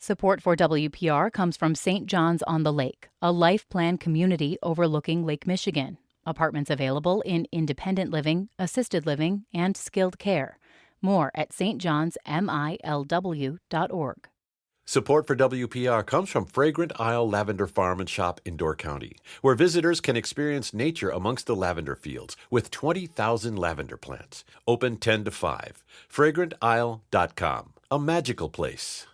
Support for WPR comes from St. John's on the Lake, a life plan community overlooking Lake Michigan. Apartments available in independent living, assisted living, and skilled care. More at stjohnsmilw.org. Support for WPR comes from Fragrant Isle Lavender Farm and Shop in Door County, where visitors can experience nature amongst the lavender fields with 20,000 lavender plants. Open 10 to 5. FragrantIsle.com. A magical place.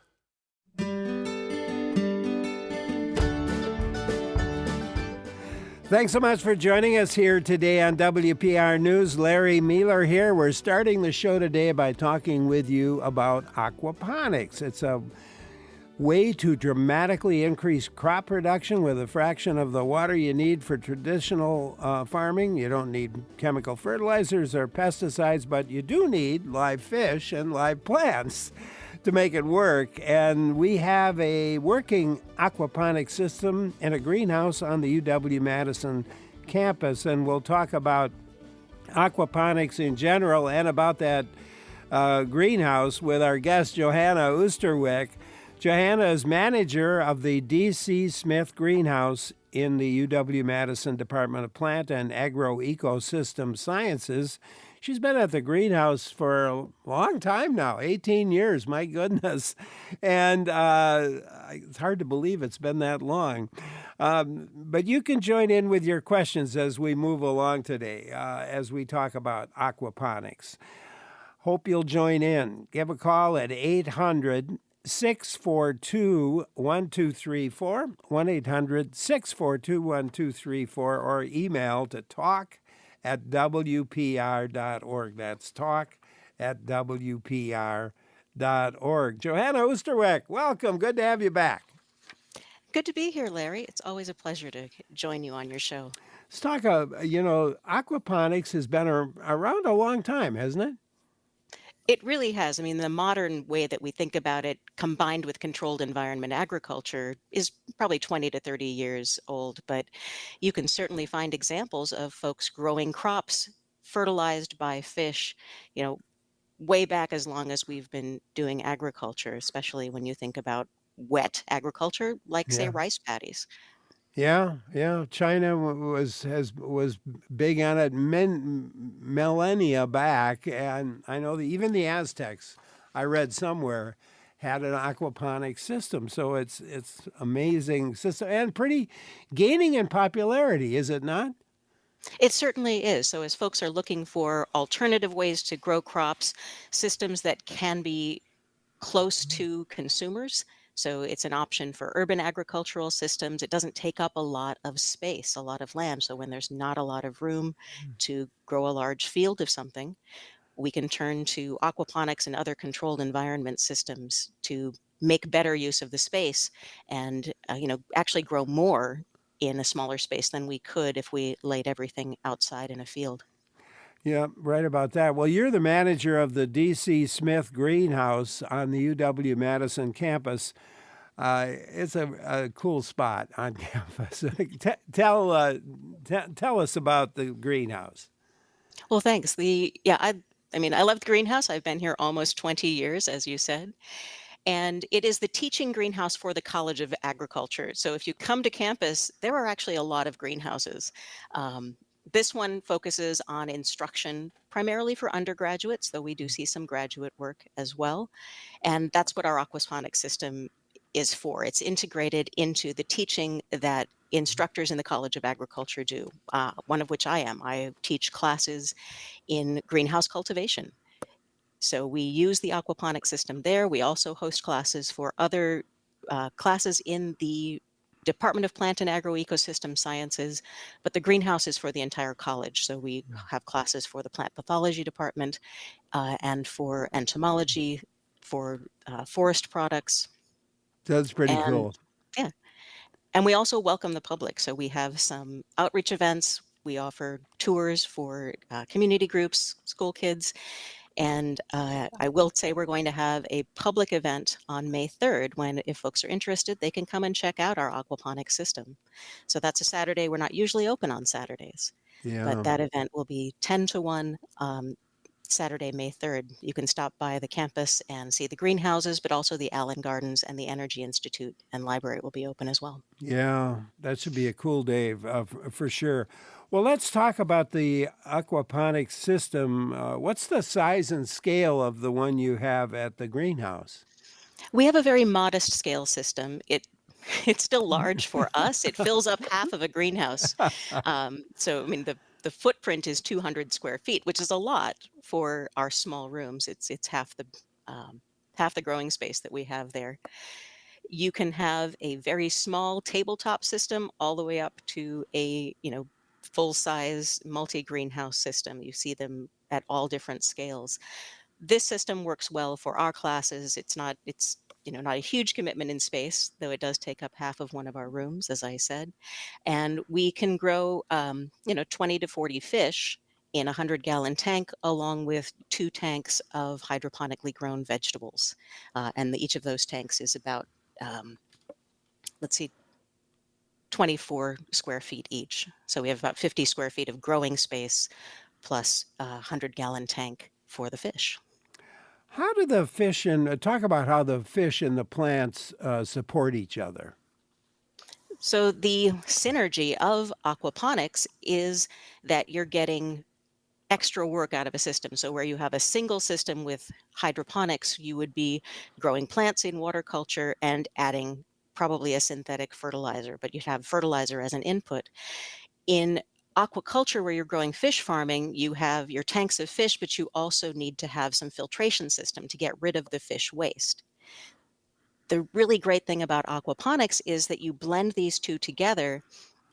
Thanks so much for joining us here today on WPR News. Larry Mealer here. We're starting the show today by talking with you about aquaponics. It's a way to dramatically increase crop production with a fraction of the water you need for traditional farming. You don't need chemical fertilizers or pesticides, but you do need live fish and live plants to make it work. And we have a working aquaponics system in a greenhouse on the UW-Madison campus. And we'll talk about aquaponics in general and about that greenhouse with our guest, Johanna Oosterwijk. Johanna is manager of the D.C. Smith Greenhouse in the UW-Madison Department of Plant and Agroecosystem Sciences. She's been at the greenhouse for a long time now, 18 years, my goodness. And it's hard to believe it's been that long. But you can join in with your questions as we move along today, as we talk about aquaponics. Hope you'll join in. Give a call at 800-642-1234, 1-800-642-1234, or email to talk@wpr.org. That's talk@wpr.org. Johanna Oosterwijk, welcome. Good to have you back. Good to be here, Larry. It's always a pleasure to join you on your show. Let's talk, aquaponics has been around a long time, hasn't it? It really has. I mean, the modern way that we think about it, combined with controlled environment agriculture, is probably 20 to 30 years old. But you can certainly find examples of folks growing crops fertilized by fish, way back as long as we've been doing agriculture, especially when you think about wet agriculture, like, say, Yeah. rice paddies. Yeah. China was big on it millennia back, and I know that even the Aztecs, I read somewhere, had an aquaponics system. So it's amazing system and pretty gaining in popularity, is it not? It certainly is. So, as folks are looking for alternative ways to grow crops, systems that can be close to consumers. So it's an option for urban agricultural systems. It doesn't take up a lot of space, a lot of land. So when there's not a lot of room to grow a large field of something, we can turn to aquaponics and other controlled environment systems to make better use of the space and actually grow more in a smaller space than we could if we laid everything outside in a field. Yeah, right about that. Well, you're the manager of the D.C. Smith Greenhouse on the UW-Madison campus. It's a cool spot on campus. Tell us about the greenhouse. Well, thanks. I love the greenhouse. I've been here almost 20 years, as you said. And it is the teaching greenhouse for the College of Agriculture. So if you come to campus, there are actually a lot of greenhouses. This one focuses on instruction primarily for undergraduates, though we do see some graduate work as well. And that's what our aquaponics system is for. It's integrated into the teaching that instructors in the College of Agriculture do, one of which I am. I teach classes in greenhouse cultivation. So we use the aquaponics system there. We also host classes for other classes in the Department of Plant and Agroecosystem Sciences, but the greenhouse is for the entire college. So we have classes for the plant pathology department and for entomology, for forest products. That's pretty And cool. yeah, and we also welcome the public. So we have some outreach events. We offer tours for community groups, school kids. And I will say we're going to have a public event on May 3rd when, if folks are interested, they can come and check out our aquaponics system. So that's a Saturday. We're not usually open on Saturdays, Yeah. but that event will be 10 to 1 Saturday, May 3rd. You can stop by the campus and see the greenhouses, but also the Allen Gardens and the Energy Institute and library will be open as well. Yeah, that should be a cool day for sure. Well, let's talk about the aquaponics system. What's the size and scale of the one you have at the greenhouse? We have a very modest scale system. It's still large for us. It fills up half of a greenhouse. So, I mean, the footprint is 200 square feet, which is a lot for our small rooms. It's half the growing space that we have there. You can have a very small tabletop system all the way up to a, full size multi greenhouse system. You see them at all different scales. This system works well for our classes. It's not a huge commitment in space, though it does take up half of one of our rooms, as I said. And we can grow, 20 to 40 fish in a 100-gallon tank, along with 2 tanks of hydroponically grown vegetables. Each of those tanks is about, um, let's see, 24 square feet each. So we have about 50 square feet of growing space plus a 100-gallon tank for the fish. How do the fish and talk about how the fish and the plants support each other? So the synergy of aquaponics is that you're getting extra work out of a system. So where you have a single system with hydroponics, you would be growing plants in water culture and adding probably a synthetic fertilizer, but you'd have fertilizer as an input. In aquaculture, where you're growing fish farming, you have your tanks of fish, but you also need to have some filtration system to get rid of the fish waste. The really great thing about aquaponics is that you blend these two together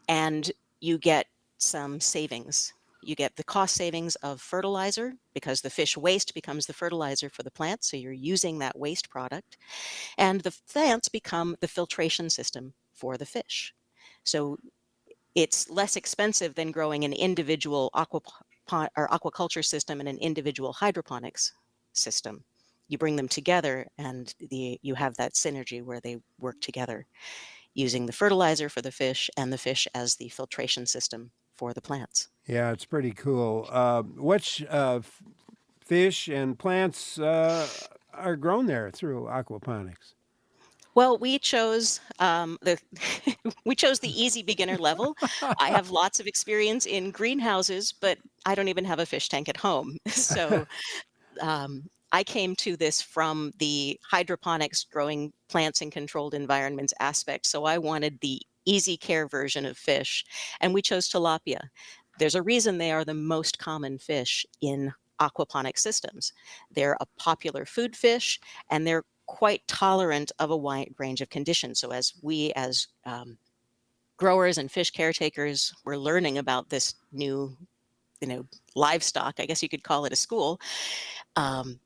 and you get some savings. You get the cost savings of fertilizer because the fish waste becomes the fertilizer for the plants. So you're using that waste product, and the plants become the filtration system for the fish. So it's less expensive than growing an individual aquaculture system and an individual hydroponics system. You bring them together and you have that synergy where they work together, using the fertilizer for the fish and the fish as the filtration system for the plants. Yeah, it's pretty cool. Which fish and plants are grown there through aquaponics? Well, we chose the we chose the easy beginner level. I have lots of experience in greenhouses, but I don't even have a fish tank at home. So I came to this from the hydroponics, growing plants in controlled environments aspect. So I wanted the easy care version of fish, and we chose tilapia. There's a reason they are the most common fish in aquaponic systems. They're a popular food fish, and they're quite tolerant of a wide range of conditions. So as growers and fish caretakers, we're learning about this new, livestock. I guess you could call it a school. Um,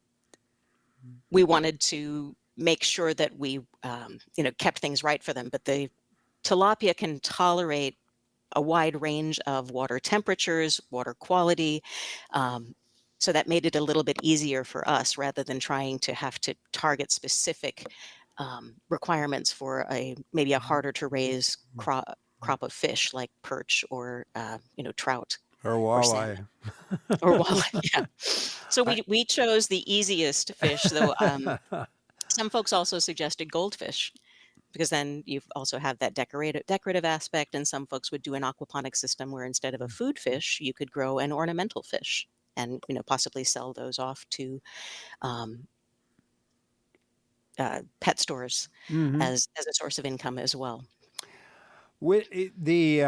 we wanted to make sure that we, kept things right for them. But the tilapia can tolerate a wide range of water temperatures, water quality. So that made it a little bit easier for us rather than trying to have to target specific requirements for maybe a harder to raise crop of fish like perch or trout Or or salmon walleye? or walleye. Yeah. So I, we chose the easiest fish, though. Some folks also suggested goldfish because then you also have that decorative aspect, and some folks would do an aquaponic system where instead of a food fish, you could grow an ornamental fish and possibly sell those off to um, pet stores hmm as a source of income as well. With the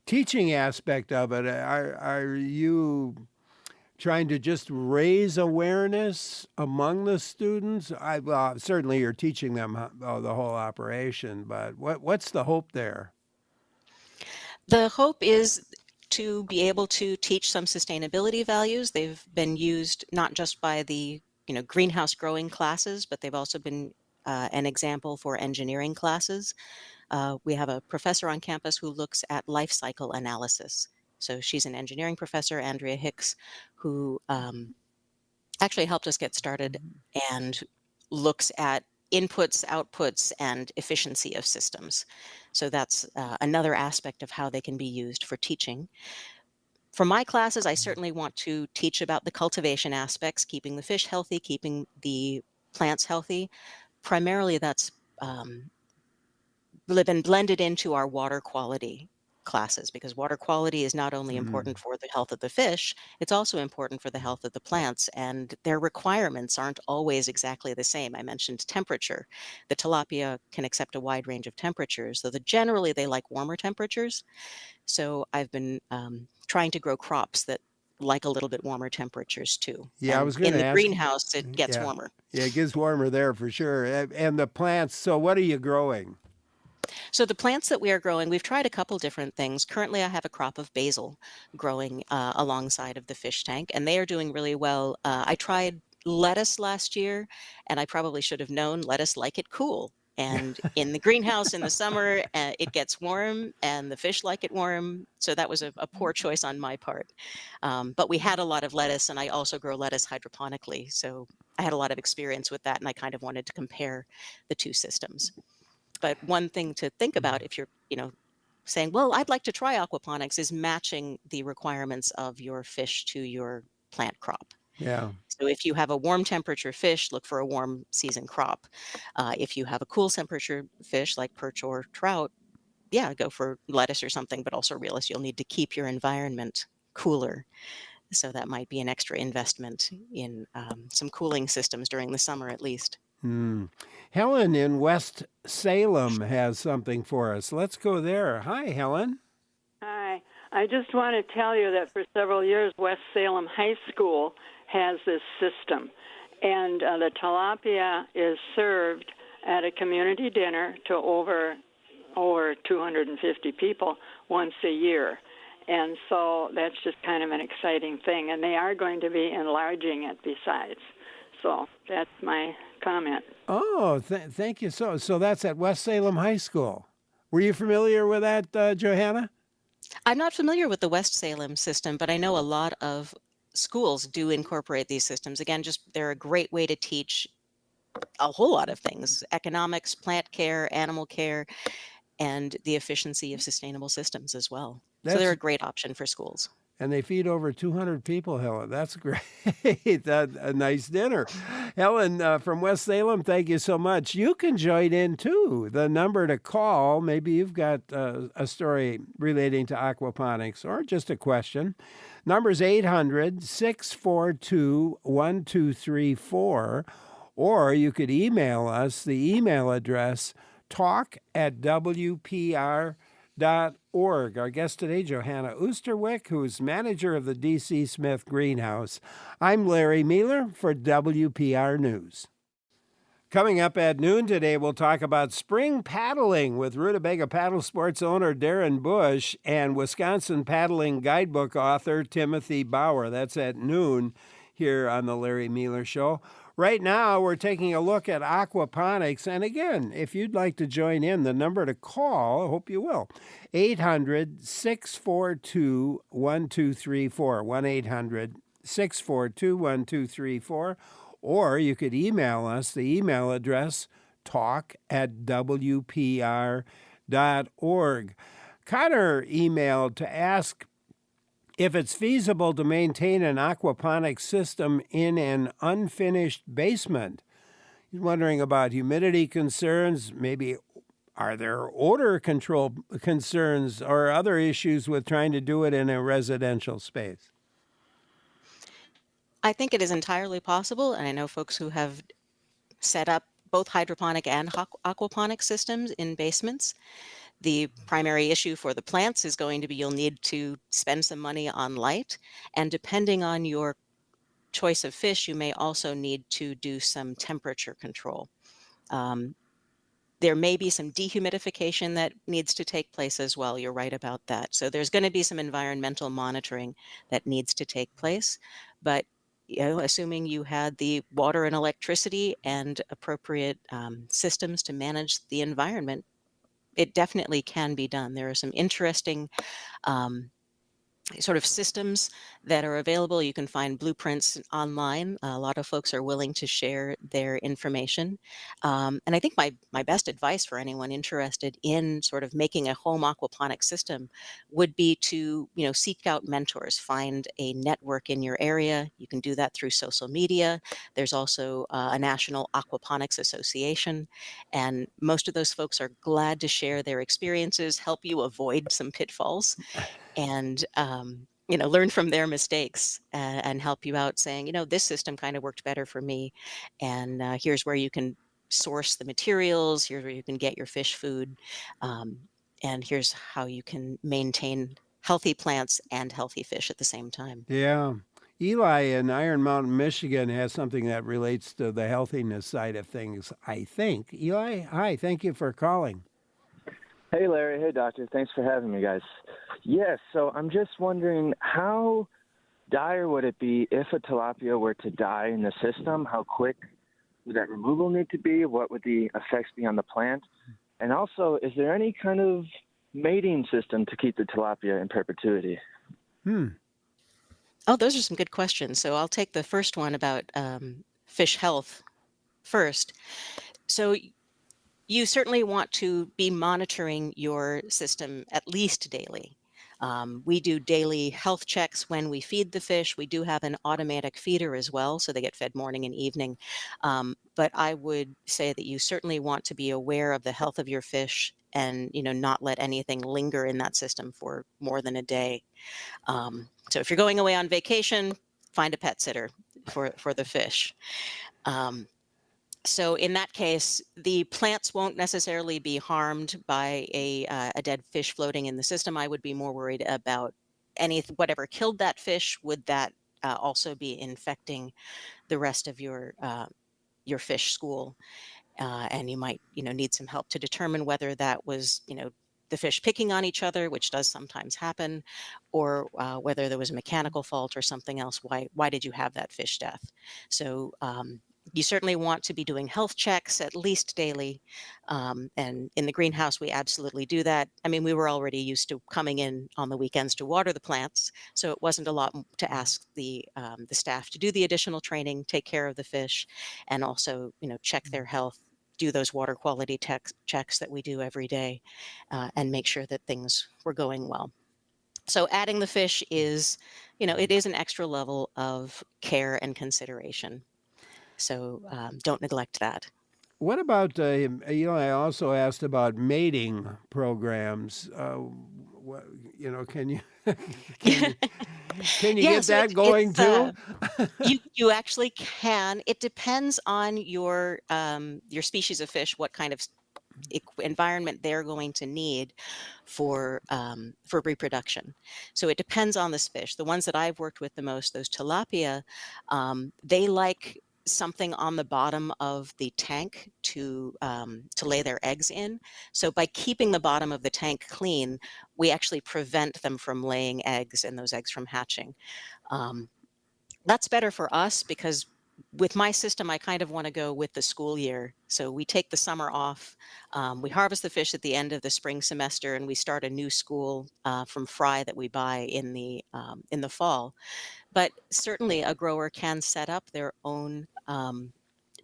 teaching aspect of it, are you trying to just raise awareness among the students? Well, certainly you're teaching them the whole operation, but what's the hope there? The hope is to be able to teach some sustainability values. They've been used not just by the greenhouse growing classes, but they've also been an example for engineering classes. We have a professor on campus who looks at life cycle analysis. So she's an engineering professor, Andrea Hicks, who actually helped us get started and looks at inputs, outputs, and efficiency of systems. So that's another aspect of how they can be used for teaching. For my classes, I certainly want to teach about the cultivation aspects, keeping the fish healthy, keeping the plants healthy. Primarily, that's been blended into our water quality classes, because water quality is not only important Mm. for the health of the fish, it's also important for the health of the plants, and their requirements aren't always exactly the same. I mentioned temperature. The tilapia can accept a wide range of temperatures, though generally they like warmer temperatures. So I've been trying to grow crops that like a little bit warmer temperatures too. Yeah, I And was going in to the ask. greenhouse, it gets Yeah. warmer. Yeah, it gets warmer there for sure. And the plants, so what are you growing? So the plants that we are growing, we've tried a couple different things. Currently, I have a crop of basil growing alongside of the fish tank, and they are doing really well. I tried lettuce last year, and I probably should have known lettuce like it cool. And in the greenhouse in the summer, it gets warm, and the fish like it warm. So that was a poor choice on my part. But we had a lot of lettuce, and I also grow lettuce hydroponically. So I had a lot of experience with that, and I kind of wanted to compare the two systems. But one thing to think about if you're, saying, "Well, I'd like to try aquaponics," is matching the requirements of your fish to your plant crop. Yeah. So if you have a warm temperature fish, look for a warm season crop. If you have a cool temperature fish like perch or trout, yeah, go for lettuce or something, but also realize you'll need to keep your environment cooler. So that might be an extra investment in some cooling systems during the summer at least. Hmm. Helen in West Salem has something for us. Let's go there. Hi, Helen. Hi. I just want to tell you that for several years, West Salem High School has this system. And the tilapia is served at a community dinner to over 250 people once a year. And so that's just kind of an exciting thing. And they are going to be enlarging it besides. So that's my comment. Oh, thank you. So that's at West Salem High School. Were you familiar with that, Johanna? I'm not familiar with the West Salem system, but I know a lot of schools do incorporate these systems. Again, just they're a great way to teach a whole lot of things: economics, plant care, animal care, and the efficiency of sustainable systems as well. So they're That's a great option for schools. And they feed over 200 people, Helen. That's great. A nice dinner. Helen from West Salem, thank you so much. You can join in too. The number to call, maybe you've got a story relating to aquaponics or just a question. Number's 800-642-1234. Or you could email us. The email address, talk@wpr.org. Our guest today, Johanna Oosterwick, who's manager of the D.C. Smith Greenhouse. I'm Larry Mealer for WPR News. Coming up at noon today, we'll talk about spring paddling with Rutabaga Paddle Sports owner Darren Bush and Wisconsin Paddling Guidebook author Timothy Bauer. That's at noon here on the Larry Mealer Show. Right now, we're taking a look at aquaponics. And again, if you'd like to join in, the number to call, I hope you will, 800-642-1234, 1-800-642-1234. Or you could email us, the email address, talk@wpr.org. Connor emailed to ask if it's feasible to maintain an aquaponics system in an unfinished basement. He's wondering about humidity concerns, maybe are there odor control concerns or other issues with trying to do it in a residential space? I think it is entirely possible, and I know folks who have set up both hydroponic and aquaponic systems in basements. The primary issue for the plants is going to be you'll need to spend some money on light, and depending on your choice of fish, you may also need to do some temperature control. Um, there may be some dehumidification that needs to take place as well. You're right about that. So there's going to be some environmental monitoring that needs to take place. But assuming you had the water and electricity and appropriate systems to manage the environment, it definitely can be done. There are some interesting sort of systems that are available. You can find blueprints online. A lot of folks are willing to share their information. And I think my best advice for anyone interested in sort of making a home aquaponics system would be to, seek out mentors, find a network in your area. You can do that through social media. There's also a National Aquaponics Association, and most of those folks are glad to share their experiences, help you avoid some pitfalls, and learn from their mistakes, and help you out saying, this system kind of worked better for me, and here's where you can source the materials, here's where you can get your fish food, um, and here's how you can maintain healthy plants and healthy fish at the same time. Yeah. Eli in Iron Mountain, Michigan has something that relates to the healthiness side of things, I think. Eli, hi, thank you for calling. Hey, Larry. Hey, Doctor. Thanks for having me, guys. Yes, so I'm just wondering how dire would it be if a tilapia were to die in the system? How quick would that removal need to be? What would the effects be on the plant? And also, is there any kind of mating system to keep the tilapia in perpetuity? Oh, those are some good questions. So I'll take the first one about fish health first. So you certainly want to be monitoring your system at least daily. We do daily health checks when we feed the fish. We do have an automatic feeder as well, so they get fed morning and evening. But I would say that you certainly want to be aware of the health of your fish and not let anything linger in that system for more than a day. So if you're going away on vacation, find a pet sitter for the fish. Um, so in that case, the plants won't necessarily be harmed by a dead fish floating in the system. I would be more worried about whatever killed that fish. Would that also be infecting the rest of your fish school? And you might need some help to determine whether that was the fish picking on each other, which does sometimes happen, or whether there was a mechanical fault or something else. Why did you have that fish death? So you certainly want to be doing health checks at least daily. And in the greenhouse, we absolutely do that. I mean, we were already used to coming in on the weekends to water the plants, so it wasn't a lot to ask the staff to do the additional training, take care of the fish, and also check their health, do those water quality checks that we do every day, and make sure that things were going well. So adding the fish is, it is an extra level of care and consideration. So don't neglect that. What about, I also asked about mating programs. Can you can you, can you Yeah, get so that going too? you actually can. It depends on your species of fish, what kind of environment they're going to need for reproduction. So it depends on this fish. The ones that I've worked with the most, those tilapia, they like something on the bottom of the tank to lay their eggs in. So by keeping the bottom of the tank clean, we actually prevent them from laying eggs and those eggs from hatching. Um, that's better for us because with my system, I kind of want to go with the school year. So we take the summer off. We harvest the fish at the end of the spring semester, and we start a new school from fry that we buy in the fall. But certainly, a grower can set up their own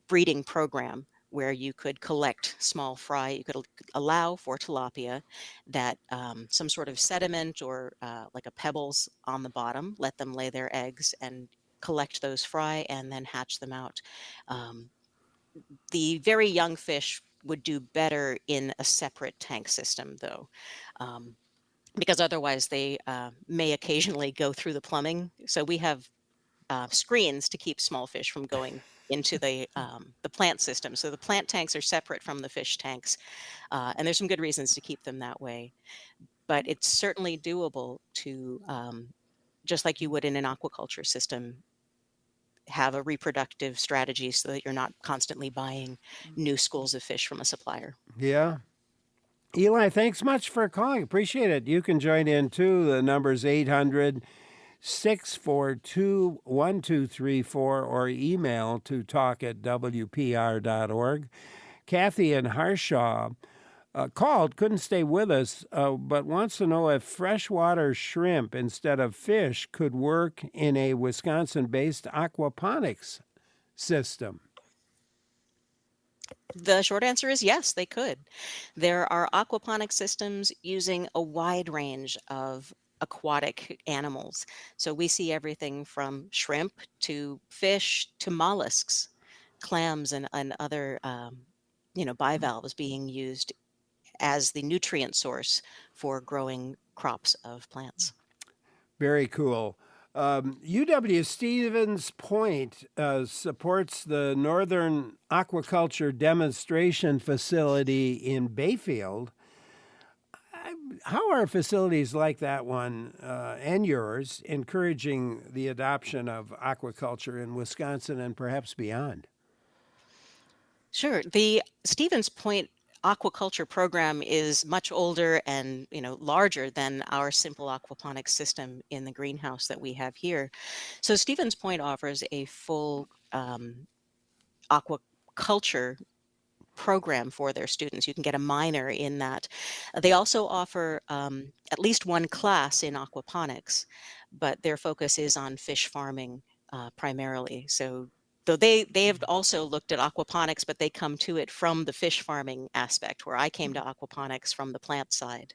breeding program where you could collect small fry. You could allow for tilapia that some sort of sediment or like a pebbles on the bottom, let them lay their eggs and collect those fry and then hatch them out. Um, the very young fish would do better in a separate tank system, though, um, because otherwise they may occasionally go through the plumbing. So we have screens to keep small fish from going into the plant system. So the plant tanks are separate from the fish tanks, and there's some good reasons to keep them that way. But it's certainly doable to, just like you would in an aquaculture system, have a reproductive strategy so that you're not constantly buying new schools of fish from a supplier. Yeah. Eli, thanks much for calling. Appreciate it. You can join in too. The number's 800-642-1234 or email to talk@wpr.org. Kathy in Harshaw called, couldn't stay with us, but wants to know if freshwater shrimp instead of fish could work in a Wisconsin-based aquaponics system. The short answer is yes, they could. There are aquaponic systems using a wide range of aquatic animals. So we see everything from shrimp to fish to mollusks, clams, and other bivalves being used as the nutrient source for growing crops of plants. Very cool. UW-Stevens Point supports the Northern Aquaculture Demonstration Facility in Bayfield. How are facilities like that one and yours encouraging the adoption of aquaculture in Wisconsin and perhaps beyond? Sure. The Stevens Point aquaculture program is much older and larger than our simple aquaponics system in the greenhouse that we have here. So Stevens Point offers a full aquaculture program for their students. You can get a minor in that. They also offer at least one class in aquaponics, but their focus is on fish farming primarily. So though they have also looked at aquaponics, but they come to it from the fish farming aspect, where I came to aquaponics from the plant side.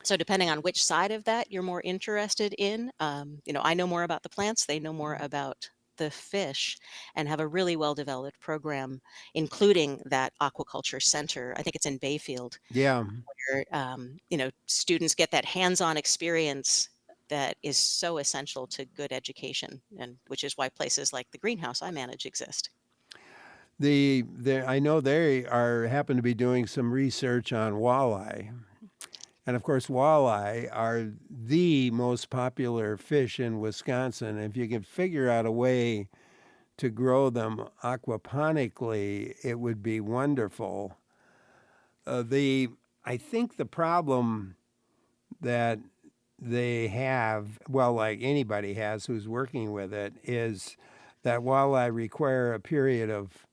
So depending on which side of that you're more interested in, I know more about the plants, they know more about the fish, and have a really well-developed program, including that aquaculture center. I think it's in Bayfield, Yeah. where students get that hands-on experience that is so essential to good education, and which is why places like the greenhouse I manage exist. I know they happen to be doing some research on walleye. And of course, walleye are the most popular fish in Wisconsin. If you can figure out a way to grow them aquaponically, it would be wonderful. I think the problem that they have, well, like anybody has who's working with it, is that walleye require a period of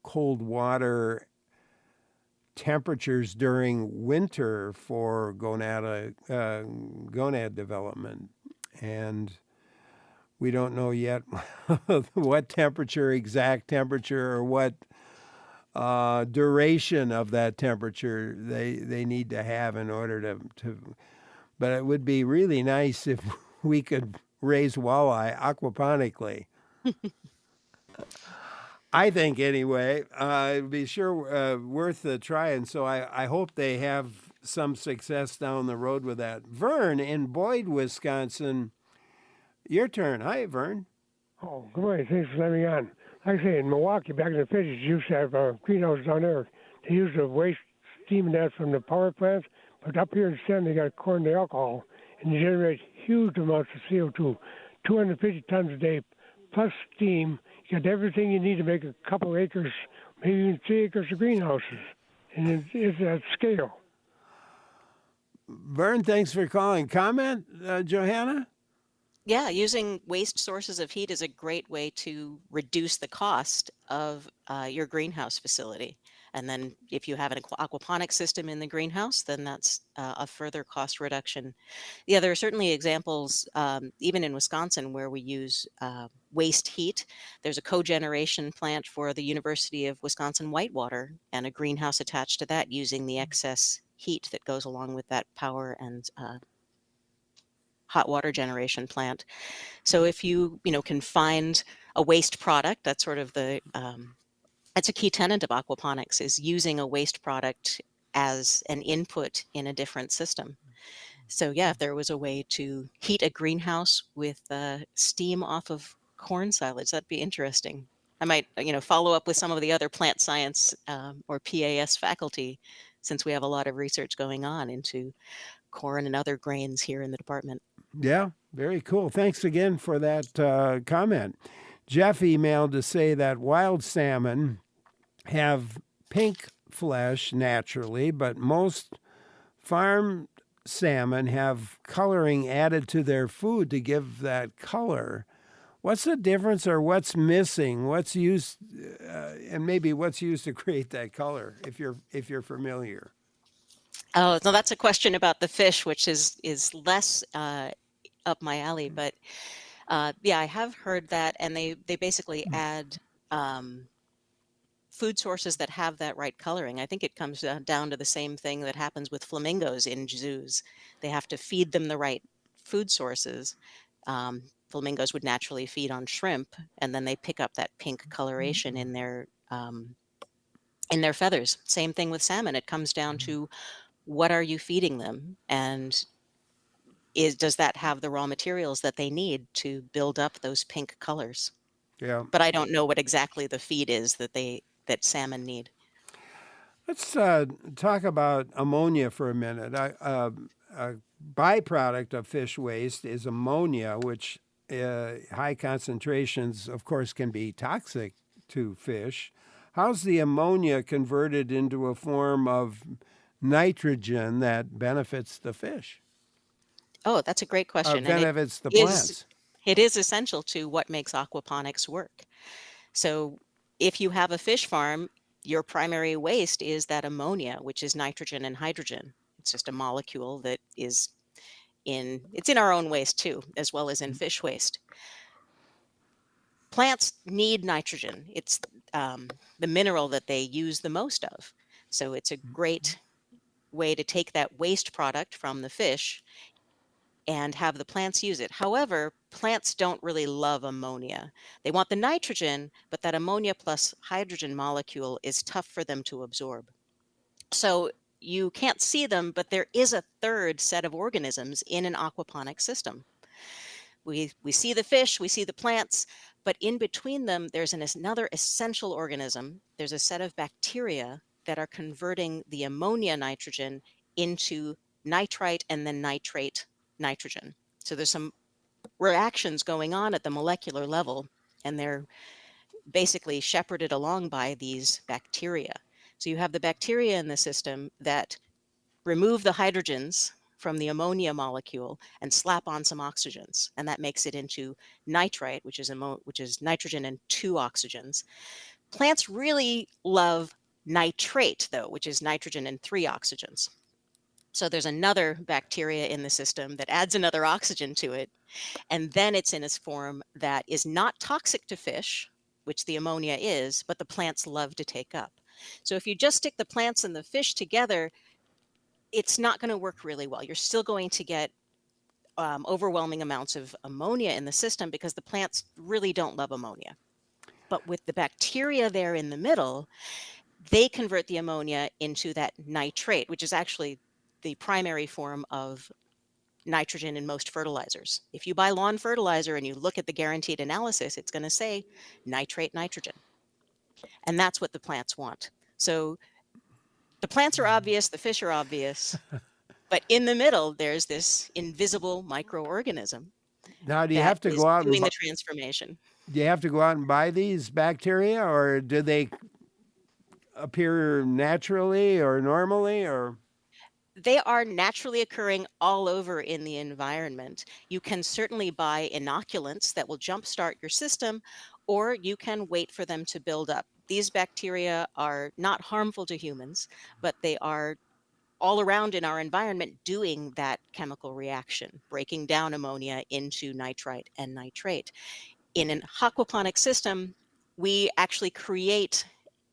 cold water temperatures during winter for gonad development. And we don't know yet what exact temperature, or what duration of that temperature they need to have in order to. But it would be really nice if we could raise walleye aquaponically. I think, anyway, it'd be sure worth the try. And so I hope they have some success down the road with that. Vern in Boyd, Wisconsin, your turn. Hi, Vern. Oh, good morning. Thanks for letting me on. Like I say, in Milwaukee, back in the 50s, used to have greenhouses down there. They used the waste steam and that from the power plants. But up here instead, they got corn to alcohol, and they generate huge amounts of CO2, 250 tons a day, plus steam. You got everything you need to make a couple acres, maybe even 3 acres of greenhouses. And it's at scale. Vern, thanks for calling. Comment, Johanna? Yeah, using waste sources of heat is a great way to reduce the cost of your greenhouse facility. And then if you have an aquaponics system in the greenhouse, then that's a further cost reduction. Yeah, there are certainly examples, even in Wisconsin, where we use waste heat. There's a cogeneration plant for the University of Wisconsin Whitewater, and a greenhouse attached to that using the excess heat that goes along with that power and hot water generation plant. So if you can find a waste product, that's sort of that's a key tenet of aquaponics, is using a waste product as an input in a different system. So yeah, if there was a way to heat a greenhouse with steam off of corn silage, that'd be interesting. I might follow up with some of the other plant science or PAS faculty, since we have a lot of research going on into corn and other grains here in the department. Yeah, very cool. Thanks again for that comment. Jeff emailed to say that wild salmon have pink flesh naturally, but most farm salmon have coloring added to their food to give that color. What's the difference, or what's missing? What's used, and maybe what's used to create that color? If you're familiar. Oh, no, that's a question about the fish, which is less up my alley. But yeah, I have heard that, and they basically add food sources that have that right coloring. I think it comes down to the same thing that happens with flamingos in zoos. They have to feed them the right food sources. Flamingos would naturally feed on shrimp, and then they pick up that pink coloration in their feathers. Same thing with salmon. It comes down to what are you feeding them, and does that have the raw materials that they need to build up those pink colors? Yeah. But I don't know what exactly the feed is that salmon need. Let's talk about ammonia for a minute. A byproduct of fish waste is ammonia, which high concentrations, of course, can be toxic to fish. How's the ammonia converted into a form of nitrogen that benefits the fish, Oh, that's a great or question, and benefits the is plants? it is essential to what makes aquaponics work. So if you have a fish farm, your primary waste is that ammonia, which is nitrogen and hydrogen. It's just a molecule that it's in our own waste too, as well as in fish waste. Plants need nitrogen. It's the mineral that they use the most of. So it's a great way to take that waste product from the fish and have the plants use it. However, plants don't really love ammonia. They want the nitrogen, but that ammonia plus hydrogen molecule is tough for them to absorb. So you can't see them, but there is a third set of organisms in an aquaponic system. We see the fish, we see the plants, but in between them, there's another essential organism. There's a set of bacteria that are converting the ammonia nitrogen into nitrite and then nitrate nitrogen. So there's some reactions going on at the molecular level, and they're basically shepherded along by these bacteria. So you have the bacteria in the system that remove the hydrogens from the ammonia molecule and slap on some oxygens, and that makes it into nitrite, which is nitrogen and two oxygens. Plants really love nitrate, though, which is nitrogen and three oxygens. So there's another bacteria in the system that adds another oxygen to it, and then it's in a form that is not toxic to fish, which the ammonia is, but the plants love to take up. So if you just stick the plants and the fish together, it's not going to work really well. You're still going to get overwhelming amounts of ammonia in the system because the plants really don't love ammonia. But with the bacteria there in the middle, they convert the ammonia into that nitrate, which is actually the primary form of nitrogen in most fertilizers. If you buy lawn fertilizer and you look at the guaranteed analysis, it's going to say nitrate nitrogen. And that's what the plants want. So the plants are obvious, the fish are obvious, but in the middle, there's this invisible microorganism Now, do you that have to is go out and doing the transformation. do you have to go out and buy these bacteria, or do they appear naturally or normally, or? They are naturally occurring all over in the environment. You can certainly buy inoculants that will jumpstart your system, or you can wait for them to build up. These bacteria are not harmful to humans, but they are all around in our environment doing that chemical reaction, breaking down ammonia into nitrite and nitrate. In an aquaponic system, we actually create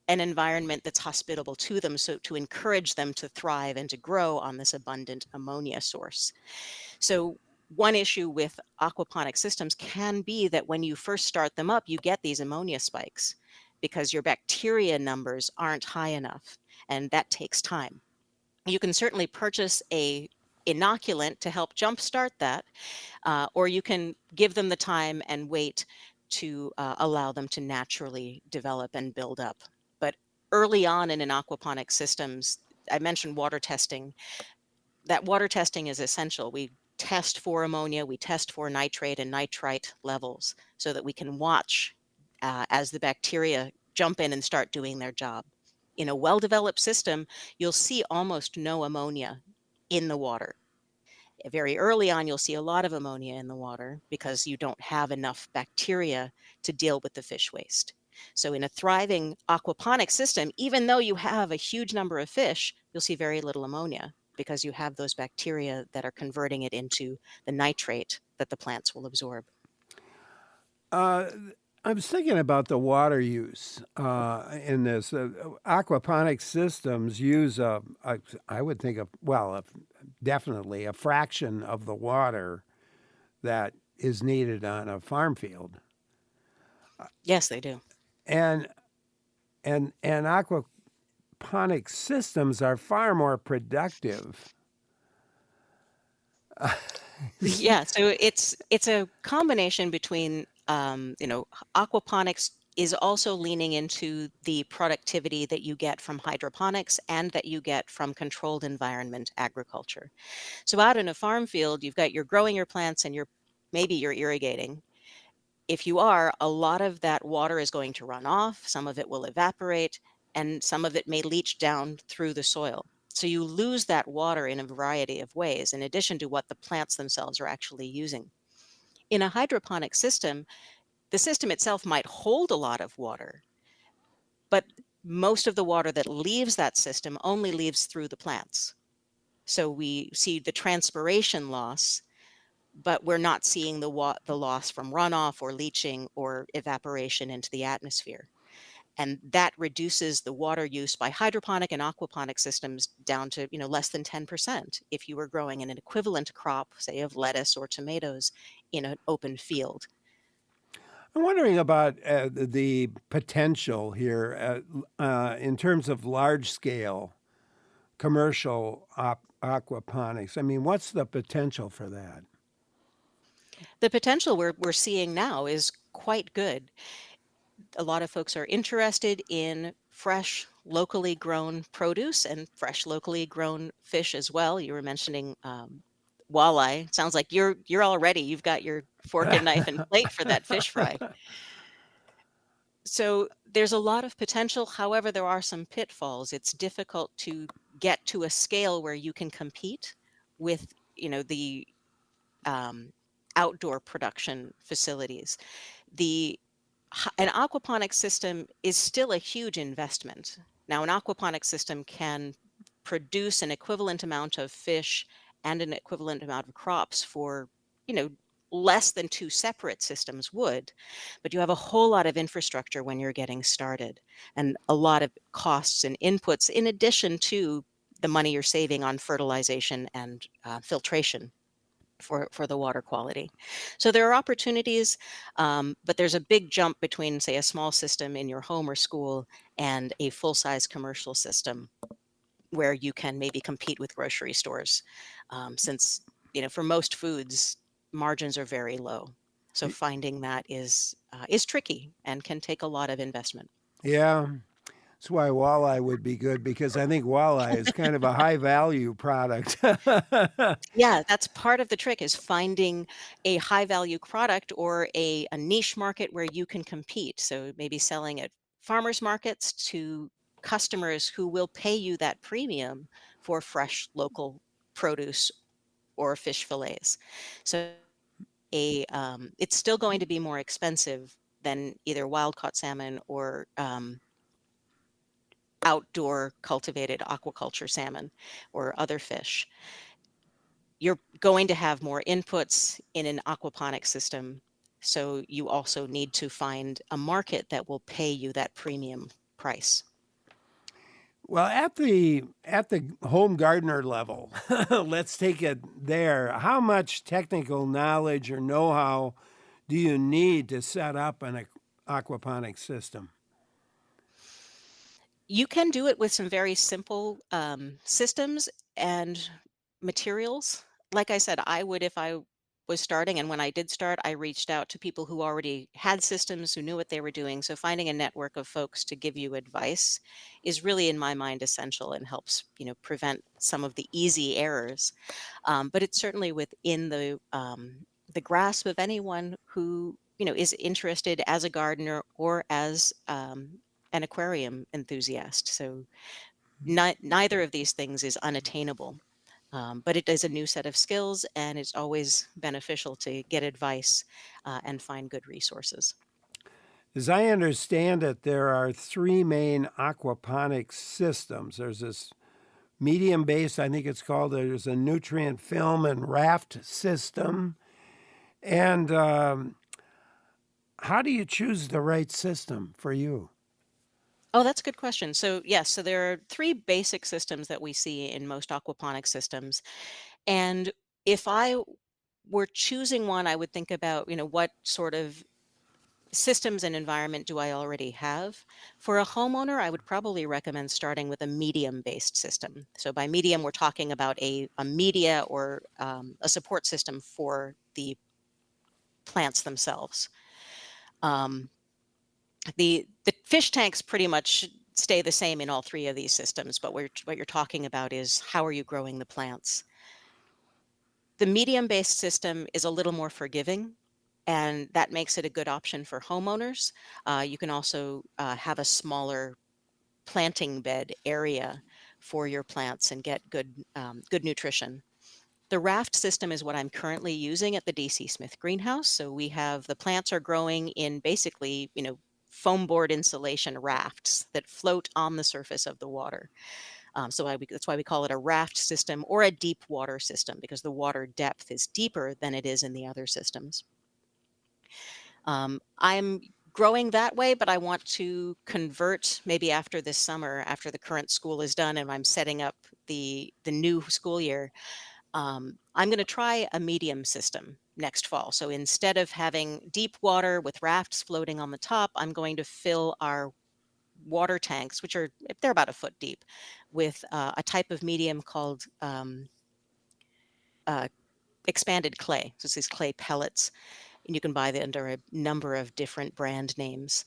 an environment that's hospitable to them, so to encourage them to thrive and to grow on this abundant ammonia source. So one issue with aquaponic systems can be that when you first start them up, you get these ammonia spikes because your bacteria numbers aren't high enough, and that takes time. You can certainly purchase a inoculant to help jumpstart that, or you can give them the time and wait to allow them to naturally develop and build up. But early on in an aquaponic systems, I mentioned water testing. That water testing is essential. We test for ammonia, we test for nitrate and nitrite levels so that we can watch as the bacteria jump in and start doing their job. In a well-developed system, you'll see almost no ammonia in the water. Very early on, you'll see a lot of ammonia in the water because you don't have enough bacteria to deal with the fish waste. So in a thriving aquaponic system, even though you have a huge number of fish, you'll see very little ammonia because you have those bacteria that are converting it into the nitrate that the plants will absorb. Uh, I was thinking about the water use in this. Aquaponic systems use, I would think, definitely a fraction of the water that is needed on a farm field. Yes, they do. And aquaponic systems are far more productive. Yeah, so it's a combination between aquaponics is also leaning into the productivity that you get from hydroponics and that you get from controlled environment agriculture. So out in a farm field, you're growing your plants and maybe you're irrigating. If you are, a lot of that water is going to run off, some of it will evaporate, and some of it may leach down through the soil. So you lose that water in a variety of ways, in addition to what the plants themselves are actually using. In a hydroponic system, the system itself might hold a lot of water, but most of the water that leaves that system only leaves through the plants. So we see the transpiration loss, but we're not seeing the loss from runoff or leaching or evaporation into the atmosphere. And that reduces the water use by hydroponic and aquaponic systems down to less than 10% if you were growing an equivalent crop, say of lettuce or tomatoes, in an open field. I'm wondering about the potential here in terms of large scale commercial aquaponics. I mean, what's the potential for that? The potential we're seeing now is quite good. A lot of folks are interested in fresh, locally grown produce and fresh, locally grown fish as well. You were mentioning walleye. Sounds like you've got your fork and knife and plate for that fish fry. So there's a lot of potential. However, there are some pitfalls. It's difficult to get to a scale where you can compete with, the um, outdoor production facilities. An aquaponic system is still a huge investment. Now, an aquaponic system can produce an equivalent amount of fish and an equivalent amount of crops for, you know, less than two separate systems would, but you have a whole lot of infrastructure when you're getting started and a lot of costs and inputs in addition to the money you're saving on fertilization and filtration for the water quality. So there are opportunities, but there's a big jump between, say, a small system in your home or school and a full-size commercial system where you can maybe compete with grocery stores, since for most foods margins are very low. So finding that is tricky and can take a lot of investment. Yeah, that's why walleye would be good because I think walleye is kind of a high value product. Yeah, that's part of the trick is finding a high value product or a niche market where you can compete. So maybe selling at farmers markets to customers who will pay you that premium for fresh local produce or fish fillets. So it's still going to be more expensive than either wild caught salmon or outdoor cultivated aquaculture salmon or other fish. You're going to have more inputs in an aquaponic system. So you also need to find a market that will pay you that premium price. Well, at the home gardener level, let's take it there. How much technical knowledge or know-how do you need to set up an aquaponic system? You can do it with some very simple systems and materials. Like I said, I would if I was starting, and when I did start, I reached out to people who already had systems, who knew what they were doing. So finding a network of folks to give you advice is really, in my mind, essential and helps prevent some of the easy errors. But it's certainly within the grasp of anyone who is interested as a gardener or as an aquarium enthusiast. So neither of these things is unattainable. But it is a new set of skills, and it's always beneficial to get advice and find good resources. As I understand it, there are three main aquaponics systems. There's this medium based, I think it's called, there's a nutrient film and raft system. And how do you choose the right system for you? Oh, that's a good question. So, yes, so there are three basic systems that we see in most aquaponic systems. And if I were choosing one, I would think about, what sort of systems and environment do I already have? For a homeowner, I would probably recommend starting with a medium-based system. So by medium, we're talking about a media or a support system for the plants themselves. Um, the fish tanks pretty much stay the same in all three of these systems, but what you're talking about is how are you growing the plants? The medium-based system is a little more forgiving, and that makes it a good option for homeowners. You can also have a smaller planting bed area for your plants and get good nutrition. The raft system is what I'm currently using at the DC Smith greenhouse. So the plants are growing in basically, foam board insulation rafts that float on the surface of the water. That's why we call it a raft system or a deep water system, because the water depth is deeper than it is in the other systems. I'm growing that way, but I want to convert maybe after this summer, after the current school is done and I'm setting up the new school year. I'm going to try a medium system next fall. So instead of having deep water with rafts floating on the top, I'm going to fill our water tanks, they're about a foot deep, with a type of medium called uh, expanded clay. So it's these clay pellets, and you can buy them under a number of different brand names.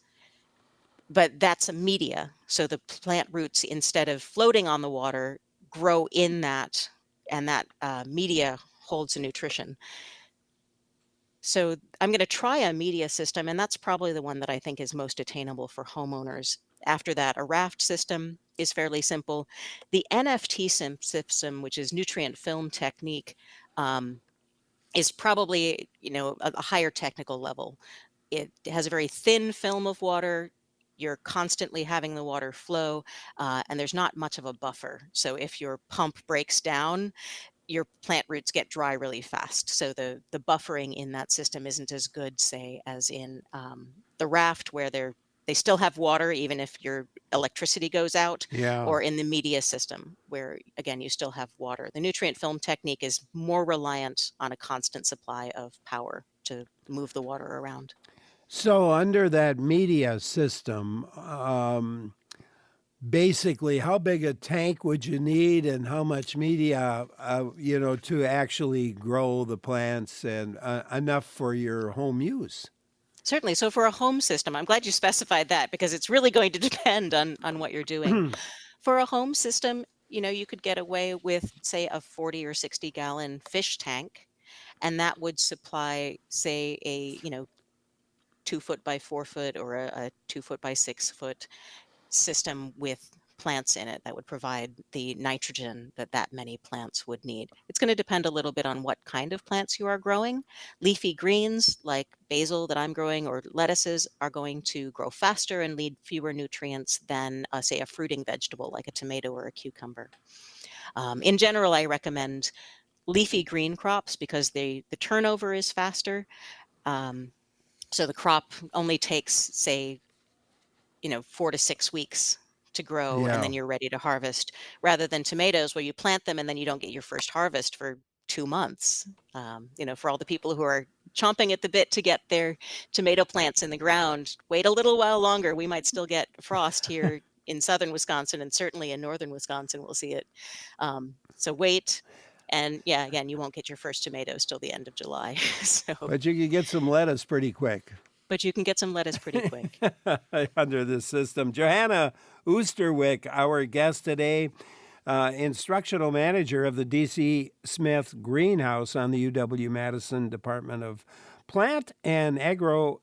But that's a media. So the plant roots, instead of floating on the water, grow in that, and that media holds the nutrition. So I'm going to try a media system, and that's probably the one that I think is most attainable for homeowners. After that, a raft system is fairly simple. The NFT system, which is nutrient film technique, is probably, a higher technical level. It has a very thin film of water. You're constantly having the water flow, and there's not much of a buffer. So if your pump breaks down, your plant roots get dry really fast. So the buffering in that system isn't as good, say, as in the raft, where they still have water even if your electricity goes out, Yeah. or in the media system, where again you still have water. The nutrient film technique is more reliant on a constant supply of power to move the water around. So under that media system, basically, how big a tank would you need, and how much media, to actually grow the plants, and enough for your home use? Certainly. So for a home system, I'm glad you specified that, because it's really going to depend on what you're doing. For a home system, you could get away with, say, a 40 or 60 gallon fish tank, and that would supply, say, a 2 foot by 4 foot or a 2 foot by 6 foot system with plants in it that would provide the nitrogen that many plants would need. It's going to depend a little bit on what kind of plants you are growing. Leafy greens like basil that I'm growing, or lettuces, are going to grow faster and need fewer nutrients than, say, a fruiting vegetable like a tomato or a cucumber. In general, I recommend leafy green crops because the turnover is faster. So the crop only takes, say, 4 to 6 weeks to grow, and Yeah. then you're ready to harvest, rather than tomatoes where you plant them and then you don't get your first harvest for 2 months. For all the people who are chomping at the bit to get their tomato plants in the ground, wait a little while longer. We might still get frost here in southern Wisconsin, and certainly in northern Wisconsin we'll see it. So wait. And yeah, again, you won't get your first tomatoes till the end of July. But you could get some lettuce pretty quick. But you can get some lettuce pretty quick. Under this system. Johanna Oosterwick, our guest today, instructional manager of the DC Smith Greenhouse on the UW-Madison Department of Plant and Agro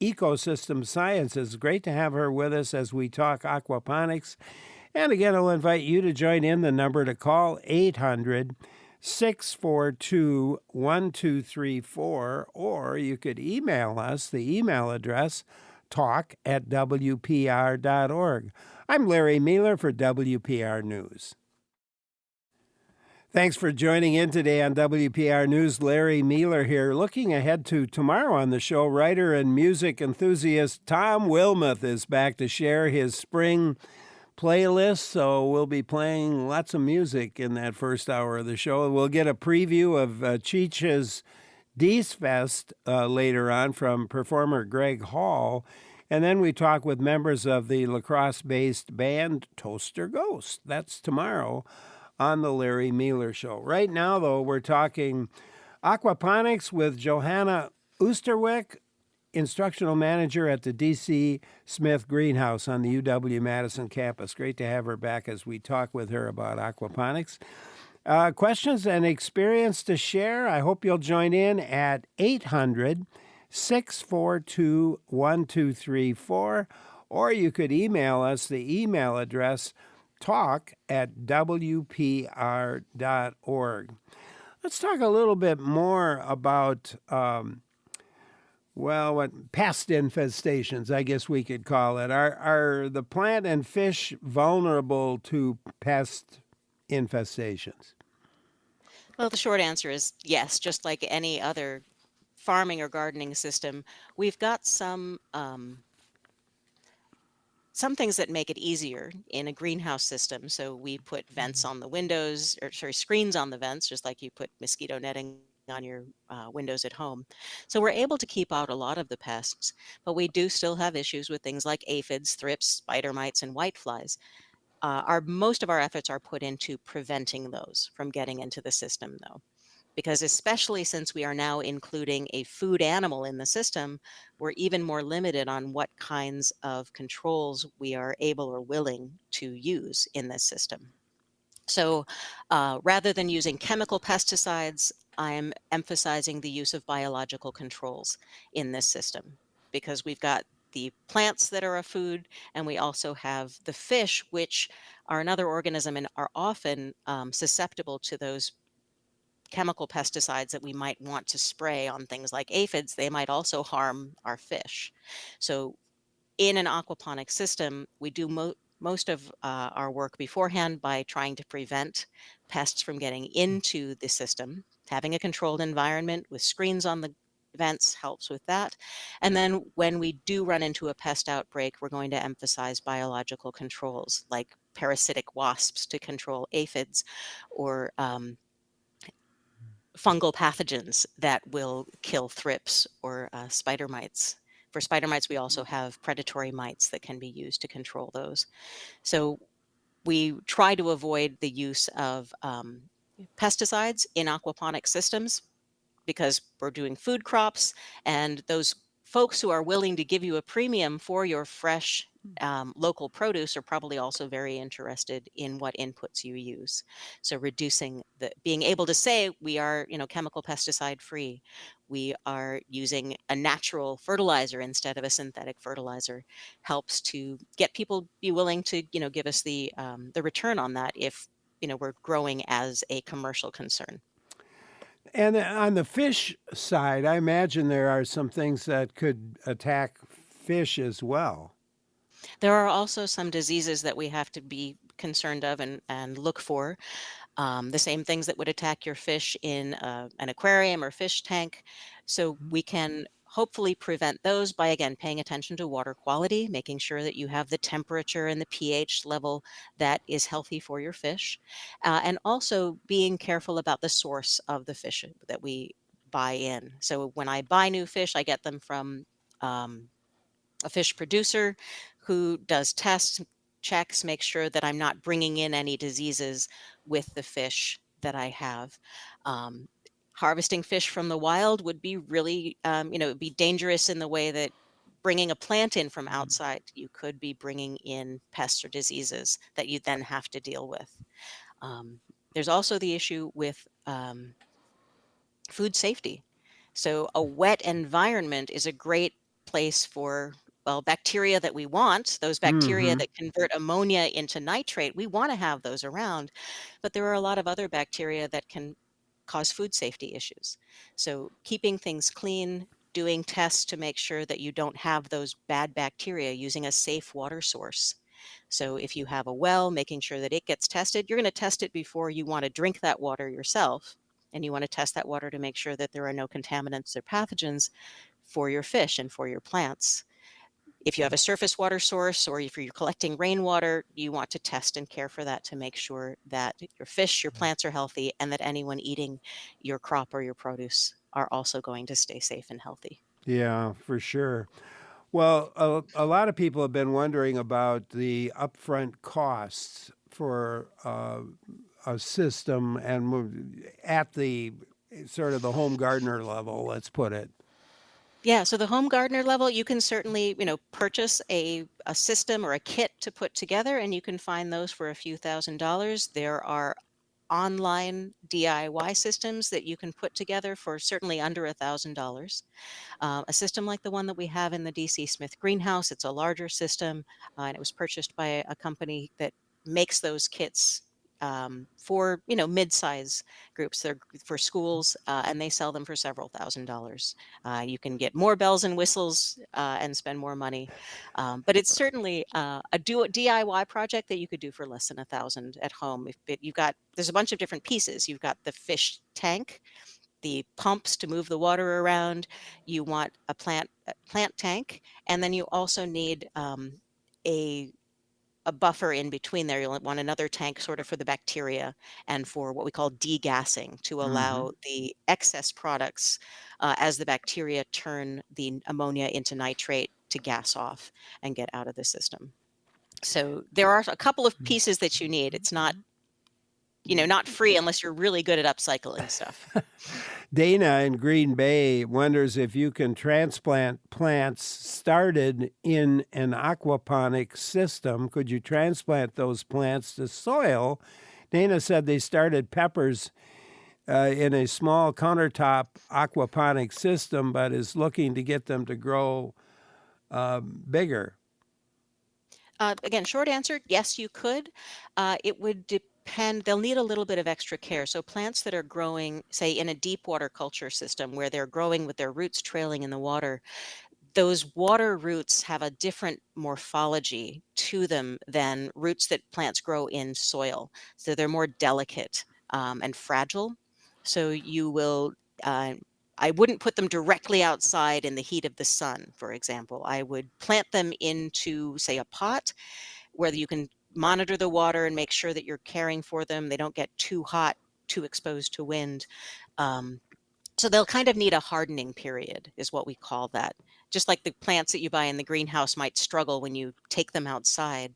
Ecosystem Sciences. Great to have her with us as we talk aquaponics. And again, I'll invite you to join in. The number to call, 800-642-1234, or you could email us. The email address, talk@wpr.org. I'm Larry Mealer for WPR News. Thanks for joining in today on WPR News. Larry Mealer here. Looking ahead to tomorrow on the show, writer and music enthusiast Tom Wilmoth is back to share his spring playlist. So we'll be playing lots of music in that first hour of the show. We'll get a preview of Cheech's Dees Fest later on from performer Greg Hall. And then we talk with members of the lacrosse-based band Toaster Ghost. That's tomorrow on the Larry Mealer Show. Right now, though, we're talking aquaponics with Johanna Oosterwijk, instructional manager at the D.C. Smith Greenhouse on the UW-Madison campus. Great to have her back as we talk with her about aquaponics. Questions and experience to share? I hope you'll join in at 800-642-1234, or you could email us. The email address, talk@wpr.org. Let's talk a little bit more about, what pest infestations, I guess we could call it. Are the plant and fish vulnerable to pest infestations? Well, the short answer is yes, just like any other farming or gardening system. We've got some things that make it easier in a greenhouse system. So we put vents on the windows, or sorry, screens on the vents, just like you put mosquito netting on your windows at home. So we're able to keep out a lot of the pests, but we do still have issues with things like aphids, thrips, spider mites, and whiteflies. Most of our efforts are put into preventing those from getting into the system, though, because especially since we are now including a food animal in the system, we're even more limited on what kinds of controls we are able or willing to use in this system. So rather than using chemical pesticides, I'm emphasizing the use of biological controls in this system, because we've got the plants that are a food, and we also have the fish, which are another organism and are often susceptible to those chemical pesticides that we might want to spray on things like aphids. They might also harm our fish. So in an aquaponic system, we do most of our work beforehand by trying to prevent pests from getting into the system. Having a controlled environment with screens on the vents helps with that. And then when we do run into a pest outbreak, we're going to emphasize biological controls like parasitic wasps to control aphids, or fungal pathogens that will kill thrips or spider mites. For spider mites, we also have predatory mites that can be used to control those. So we try to avoid the use of pesticides in aquaponic systems, because we're doing food crops, and those folks who are willing to give you a premium for your fresh local produce are probably also very interested in what inputs you use. So being able to say we are, chemical pesticide free, we are using a natural fertilizer instead of a synthetic fertilizer, helps to get people be willing to, give us the return on that if, we're growing as a commercial concern. And on the fish side, I imagine there are some things that could attack fish as well. There are also some diseases that we have to be concerned of and look for. The same things that would attack your fish in an aquarium or fish tank. So we can hopefully prevent those by, again, paying attention to water quality, making sure that you have the temperature and the pH level that is healthy for your fish, and also being careful about the source of the fish that we buy in. So when I buy new fish, I get them from a fish producer who does tests, checks, makes sure that I'm not bringing in any diseases with the fish that I have. Harvesting fish from the wild would be really, it'd be dangerous in the way that bringing a plant in from outside, you could be bringing in pests or diseases that you then have to deal with. There's also the issue with food safety. So a wet environment is a great place for well, bacteria that we want, those bacteria Mm-hmm. that convert ammonia into nitrate, we want to have those around. But there are a lot of other bacteria that can cause food safety issues. So keeping things clean, doing tests to make sure that you don't have those bad bacteria, using a safe water source. So if you have a well, making sure that it gets tested, you're going to test it before you want to drink that water yourself. And you want to test that water to make sure that there are no contaminants or pathogens for your fish and for your plants. If you have a surface water source or if you're collecting rainwater, you want to test and care for that to make sure that your fish, your plants are healthy, and that anyone eating your crop or your produce are also going to stay safe and healthy. Yeah, for sure. Well, a lot of people have been wondering about the upfront costs for a system at the sort of the home gardener level, let's put it. Yeah, so the home gardener level, you can certainly, purchase a system or a kit to put together, and you can find those for a few $1,000s. There are online DIY systems that you can put together for certainly under $1,000. A system like the one that we have in the DC Smith greenhouse, it's a larger system, and it was purchased by a company that makes those kits for mid-size groups. They're for schools, and they sell them for several $1,000s. You can get more bells and whistles and spend more money, but it's certainly a DIY project that you could do for less than 1,000 at home. There's a bunch of different pieces. You've got the fish tank, the pumps to move the water around. You want a plant tank, and then you also need a a buffer in between there. You'll want another tank sort of for the bacteria and for what we call degassing to Hmm. allow the excess products as the bacteria turn the ammonia into nitrate to gas off and get out of the system. So there are a couple of pieces that you need. It's not free unless you're really good at upcycling stuff. Dana in Green Bay wonders if you can transplant plants started in an aquaponics system. Could you transplant those plants to soil? Dana said they started peppers in a small countertop aquaponic system, but is looking to get them to grow bigger. Again, short answer, yes, you could. It would depend. They'll need a little bit of extra care. So plants that are growing, say, in a deep water culture system where they're growing with their roots trailing in the water, those water roots have a different morphology to them than roots that plants grow in soil. So they're more delicate and fragile. So you will, uh, I wouldn't put them directly outside in the heat of the sun, for example. I would plant them into, say, a pot where you can monitor the water and make sure that you're caring for them. They don't get too hot, too exposed to wind. Um, so they'll kind of need a hardening period, is what we call that. Just like the plants that you buy in the greenhouse might struggle when you take them outside,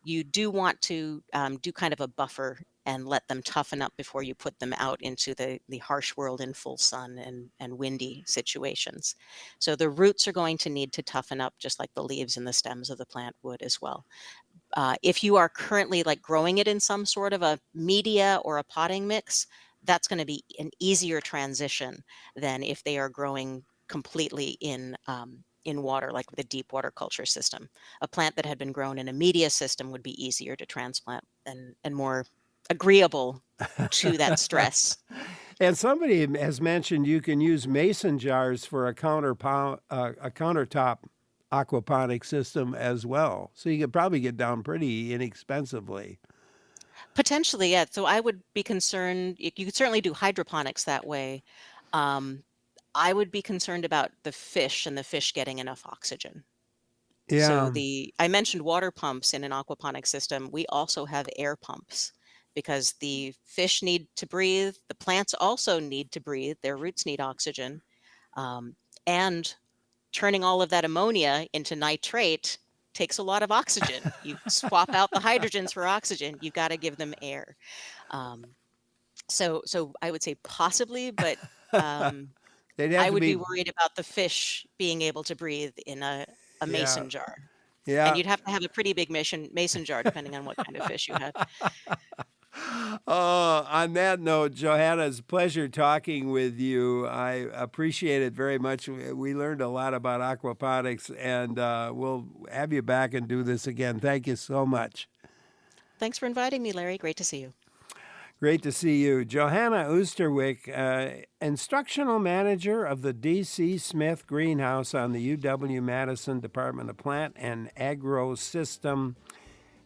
you do want to do kind of a buffer and let them toughen up before you put them out into the harsh world in full sun and windy situations. So the roots are going to need to toughen up just like the leaves and the stems of the plant would as well. If you are currently like growing it in some sort of a media or a potting mix, that's going to be an easier transition than if they are growing completely in water, like with a deep water culture system. A plant that had been grown in a media system would be easier to transplant and more agreeable to that stress. And somebody has mentioned you can use mason jars for a countertop aquaponic system as well. So you could probably get down pretty inexpensively. Potentially, yeah. So I would be concerned. You could certainly do hydroponics that way. Um, I would be concerned about the fish and the fish getting enough oxygen. So Yeah. I mentioned water pumps in an aquaponic system. We also have air pumps because the fish need to breathe. The plants also need to breathe. Their roots need oxygen. And turning all of that ammonia into nitrate takes a lot of oxygen. You swap out the hydrogens for oxygen. You got to give them air. Um, so I would say possibly, but um, They'd have I to would be be, worried about the fish being able to breathe in a yeah. mason jar. And Yeah. you'd have to have a pretty big mason jar, depending on what kind of fish you had. Oh, On that note, Johanna, it's a pleasure talking with you. I appreciate it very much. We learned a lot about aquaponics, and we'll have you back and do this again. Thank you so much. Thanks for inviting me, Larry. Great to see you. Great to see you. Johanna Oosterwyk, instructional manager of the D.C. Smith Greenhouse on the UW-Madison Department of Plant and Agro-System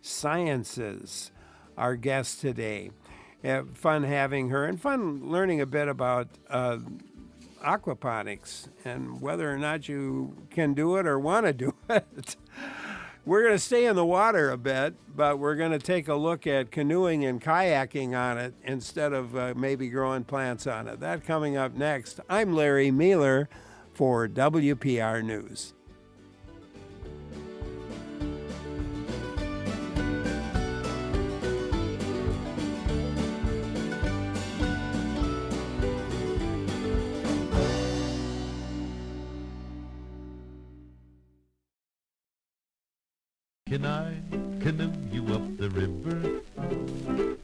Sciences, our guest today. Fun having her and fun learning a bit about aquaponics and whether or not you can do it or want to do it. We're going to stay in the water a bit, but we're going to take a look at canoeing and kayaking on it instead of maybe growing plants on it. That coming up next. I'm Larry Mealer for WPR News. Can I canoe you up the river?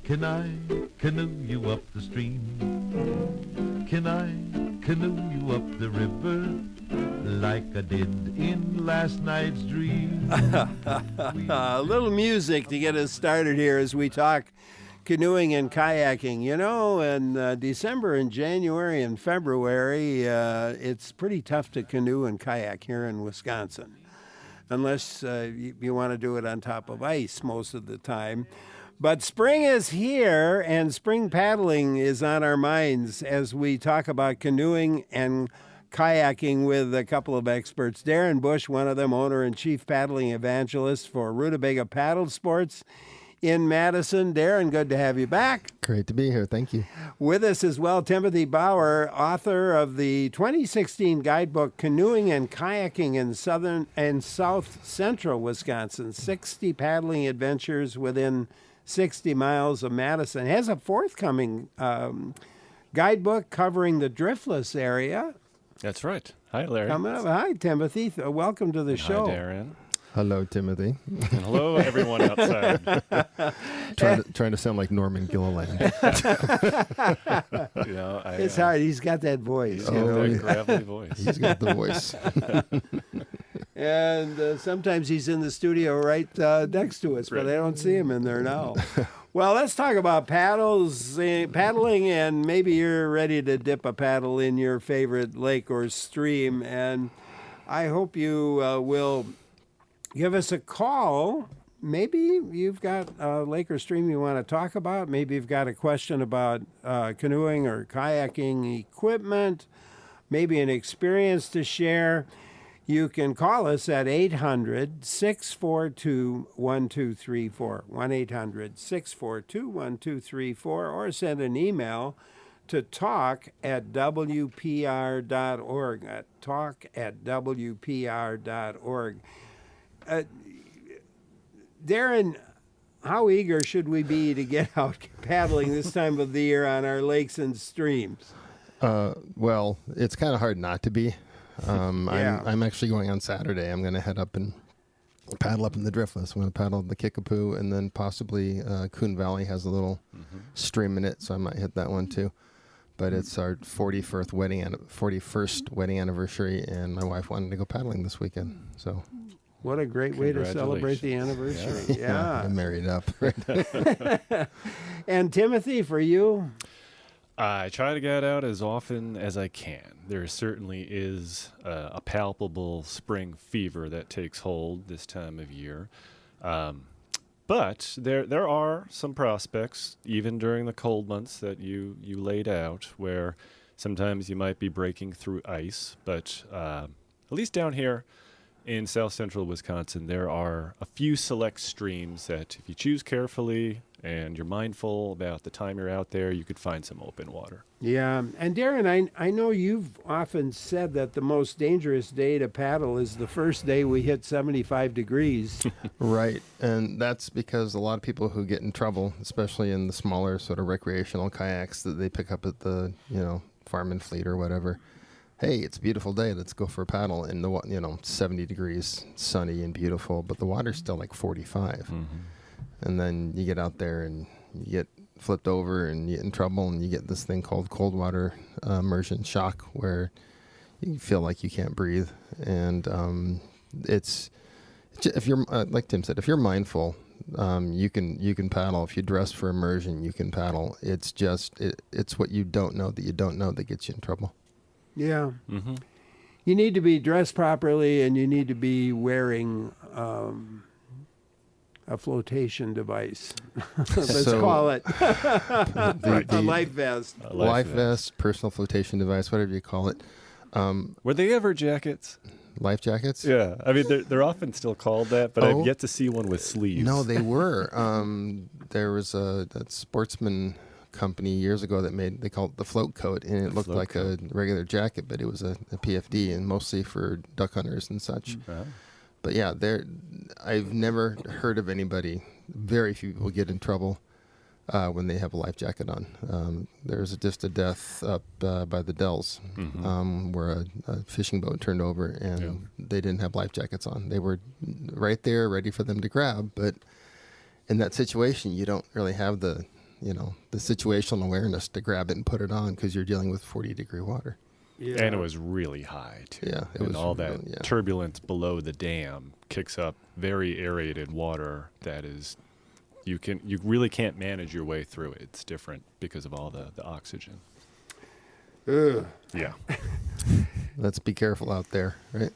Can I canoe you up the stream? Can I canoe you up the river like I did in last night's dream? A little music to get us started here as we talk canoeing and kayaking. You know, in December and January and February, it's pretty tough to canoe and kayak here in Wisconsin, unless you want to do it on top of ice most of the time. But spring is here, and spring paddling is on our minds as we talk about canoeing and kayaking with a couple of experts. Darren Bush, one of them, owner and chief paddling evangelist for Rutabaga Paddle Sports in Madison. Darren, good to have you back. Great to be here. Thank you. With us as well, Timothy Bauer, author of the 2016 guidebook, Canoeing and Kayaking in Southern and South Central Wisconsin, 60 paddling adventures within 60 miles of Madison. Has a forthcoming guidebook covering the driftless area. That's right. Hi, Larry. Coming up. Hi, Timothy. Welcome to the show. Hi, Darren. Hello, Timothy. And hello, everyone outside. trying to sound like Norman Gilliland. It's hard. He's got that voice. That gravelly voice. He's got the voice. And sometimes he's in the studio right next to us, but I don't see him in there now. Well, let's talk about paddling, and maybe you're ready to dip a paddle in your favorite lake or stream. And I hope you will give us a call. Maybe you've got a lake or stream you want to talk about. Maybe you've got a question about canoeing or kayaking equipment, maybe an experience to share. You can call us at 800-642-1234, 1-800-642-1234, or send an email to talk@wpr.org, at talk@wpr.org. Darren, how eager should we be to get out paddling this time of the year on our lakes and streams? Well, it's kind of hard not to be. I'm actually going on Saturday. I'm going to head up and paddle up in the Driftless. I'm going to paddle the Kickapoo, and then possibly Coon Valley has a little stream in it, so I might hit that one too. But it's our 41st wedding anniversary, and my wife wanted to go paddling this weekend. So, what a great way to celebrate the anniversary! Yeah. I'm married up. And Timothy, for you? I try to get out as often as I can. There certainly is a palpable spring fever that takes hold this time of year. But there are some prospects, even during the cold months that you laid out, where sometimes you might be breaking through ice. But at least down here in south central Wisconsin, there are a few select streams that if you choose carefully and you're mindful about the time you're out there, you could find some open water. Yeah. And Darren, I know you've often said that the most dangerous day to paddle is the first day we hit 75 degrees. Right. And that's because a lot of people who get in trouble, especially in the smaller sort of recreational kayaks that they pick up at the, Farm and Fleet or whatever. Hey, it's a beautiful day. Let's go for a paddle. And 70 degrees, sunny and beautiful, but the water's still like 45. Mm-hmm. And then you get out there and you get flipped over and you get in trouble, and you get this thing called cold water immersion shock, where you feel like you can't breathe. And if you're like Tim said, if you're mindful, you can paddle. If you dress for immersion, you can paddle. It's just it's what you don't know that gets you in trouble. Yeah. Mm-hmm. You need to be dressed properly, and you need to be wearing a flotation device. Let's call it a life vest. Life vest, personal flotation device, whatever you call it. Were they ever jackets? Life jackets? Yeah, I mean they're often still called that, but I've yet to see one with sleeves. No, they were. There was that sportsman company years ago they called it the float coat, and it looked like a regular jacket, but it was a PFD, and mostly for duck hunters and such. Wow. But yeah, I've never heard of anybody. Very few people get in trouble when they have a life jacket on. There's just a death up by the Dells, where a fishing boat turned over, and they didn't have life jackets on. They were right there, ready for them to grab. But in that situation, you don't really have the situational awareness to grab it and put it on, because you're dealing with 40-degree water. Yeah. And it was really high, too. Yeah, it was all that turbulence below the dam kicks up very aerated water that is, you really can't manage your way through it. It's different because of all the oxygen. Ugh. Yeah. Let's be careful out there, right?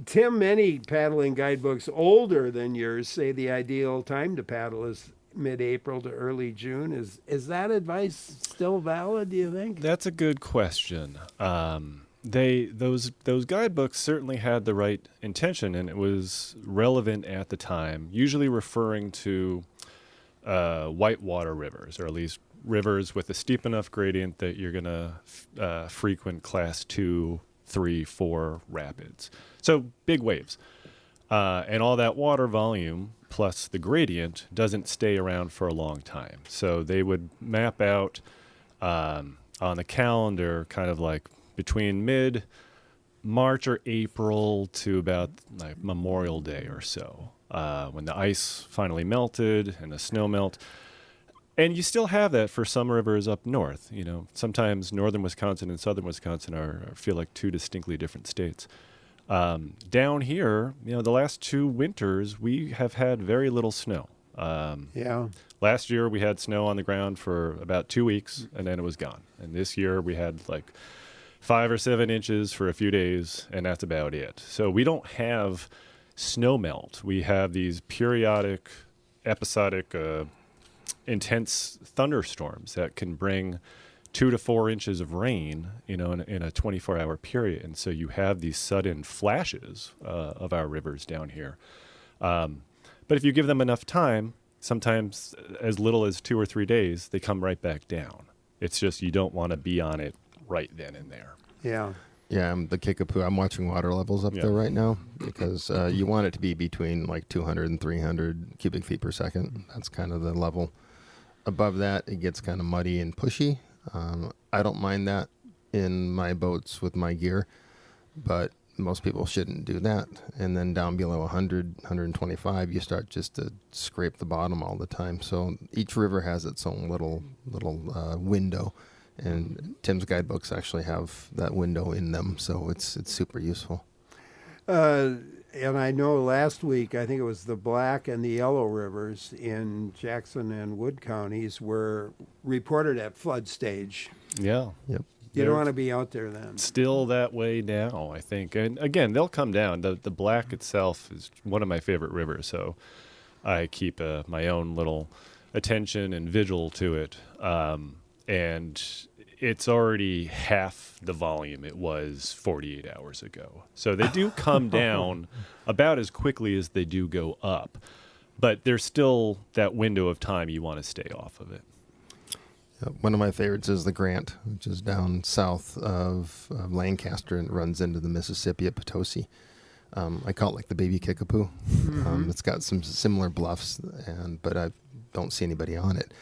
Tim, many paddling guidebooks older than yours say the ideal time to paddle is mid-April to early June. Is that advice still valid, do you think? That's a good question. Those guidebooks certainly had the right intention, and it was relevant at the time, usually referring to whitewater rivers, or at least rivers with a steep enough gradient that you're going to frequent class 2, 3, 4 rapids. So big waves. And all that water volume plus the gradient doesn't stay around for a long time. So they would map out on the calendar kind of like between mid-March or April to about like Memorial Day or so, when the ice finally melted and the snow melt. And you still have that for some rivers up north. Sometimes northern Wisconsin and southern Wisconsin feel like two distinctly different states. Down here, the last 2 winters, we have had very little snow. Last year, we had snow on the ground for about 2 weeks, and then it was gone. And this year, we had like 5 or 7 inches for a few days, and that's about it. So we don't have snow melt. We have these periodic, episodic, intense thunderstorms that can bring 2 to 4 inches of rain, in a 24-hour period. And so you have these sudden flashes of our rivers down here. But if you give them enough time, sometimes as little as 2 or 3 days, they come right back down. It's just you don't want to be on it right then and there. Yeah. Yeah, the Kickapoo, I'm watching water levels up there right now, because you want it to be between like 200 and 300 cubic feet per second. That's kind of the level. Above that, it gets kind of muddy and pushy. I don't mind that in my boats with my gear, but most people shouldn't do that. And then down below 100, 125, you start just to scrape the bottom all the time. So each river has its own little window, and Tim's guidebooks actually have that window in them, so it's super useful. And I know last week, I think it was the Black and the Yellow rivers in Jackson and Wood counties were reported at flood stage. Yeah. Yep. You don't want to be out there then. Still that way now, I think. And again, they'll come down. The Black itself is one of my favorite rivers, so I keep my own little attention and vigil to it. And it's already half the volume it was 48 hours ago. So they do come down about as quickly as they do go up. But there's still that window of time you want to stay off of it. One of my favorites is the Grant, which is down south of Lancaster and runs into the Mississippi at Potosi. I call it like the baby Kickapoo. It's got some similar bluffs, but I don't see anybody on it.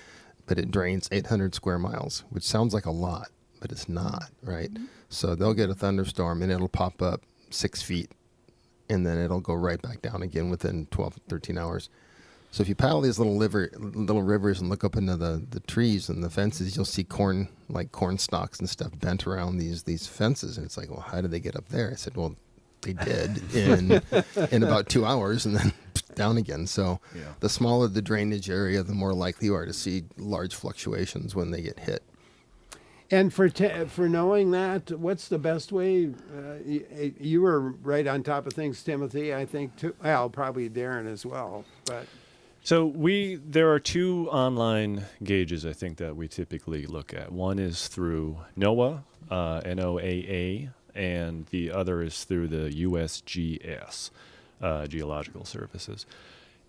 But it drains 800 square miles, which sounds like a lot, but it's not, right? So they'll get a thunderstorm, and it'll pop up 6 feet, and then it'll go right back down again within 12, 13 hours. So if you paddle these little rivers and look up into the trees and the fences, you'll see corn stalks and stuff bent around these fences. And it's like, well, how did they get up there? I said, well, they did in about 2 hours and then down again. So the smaller the drainage area, the more likely you are to see large fluctuations when they get hit. And for knowing that, what's the best way? You were right on top of things, Timothy, I think, too. Well, probably Darren as well. But So there are two online gauges, I think, that we typically look at. One is through NOAA, NOAA, and the other is through the USGS, Geological Services.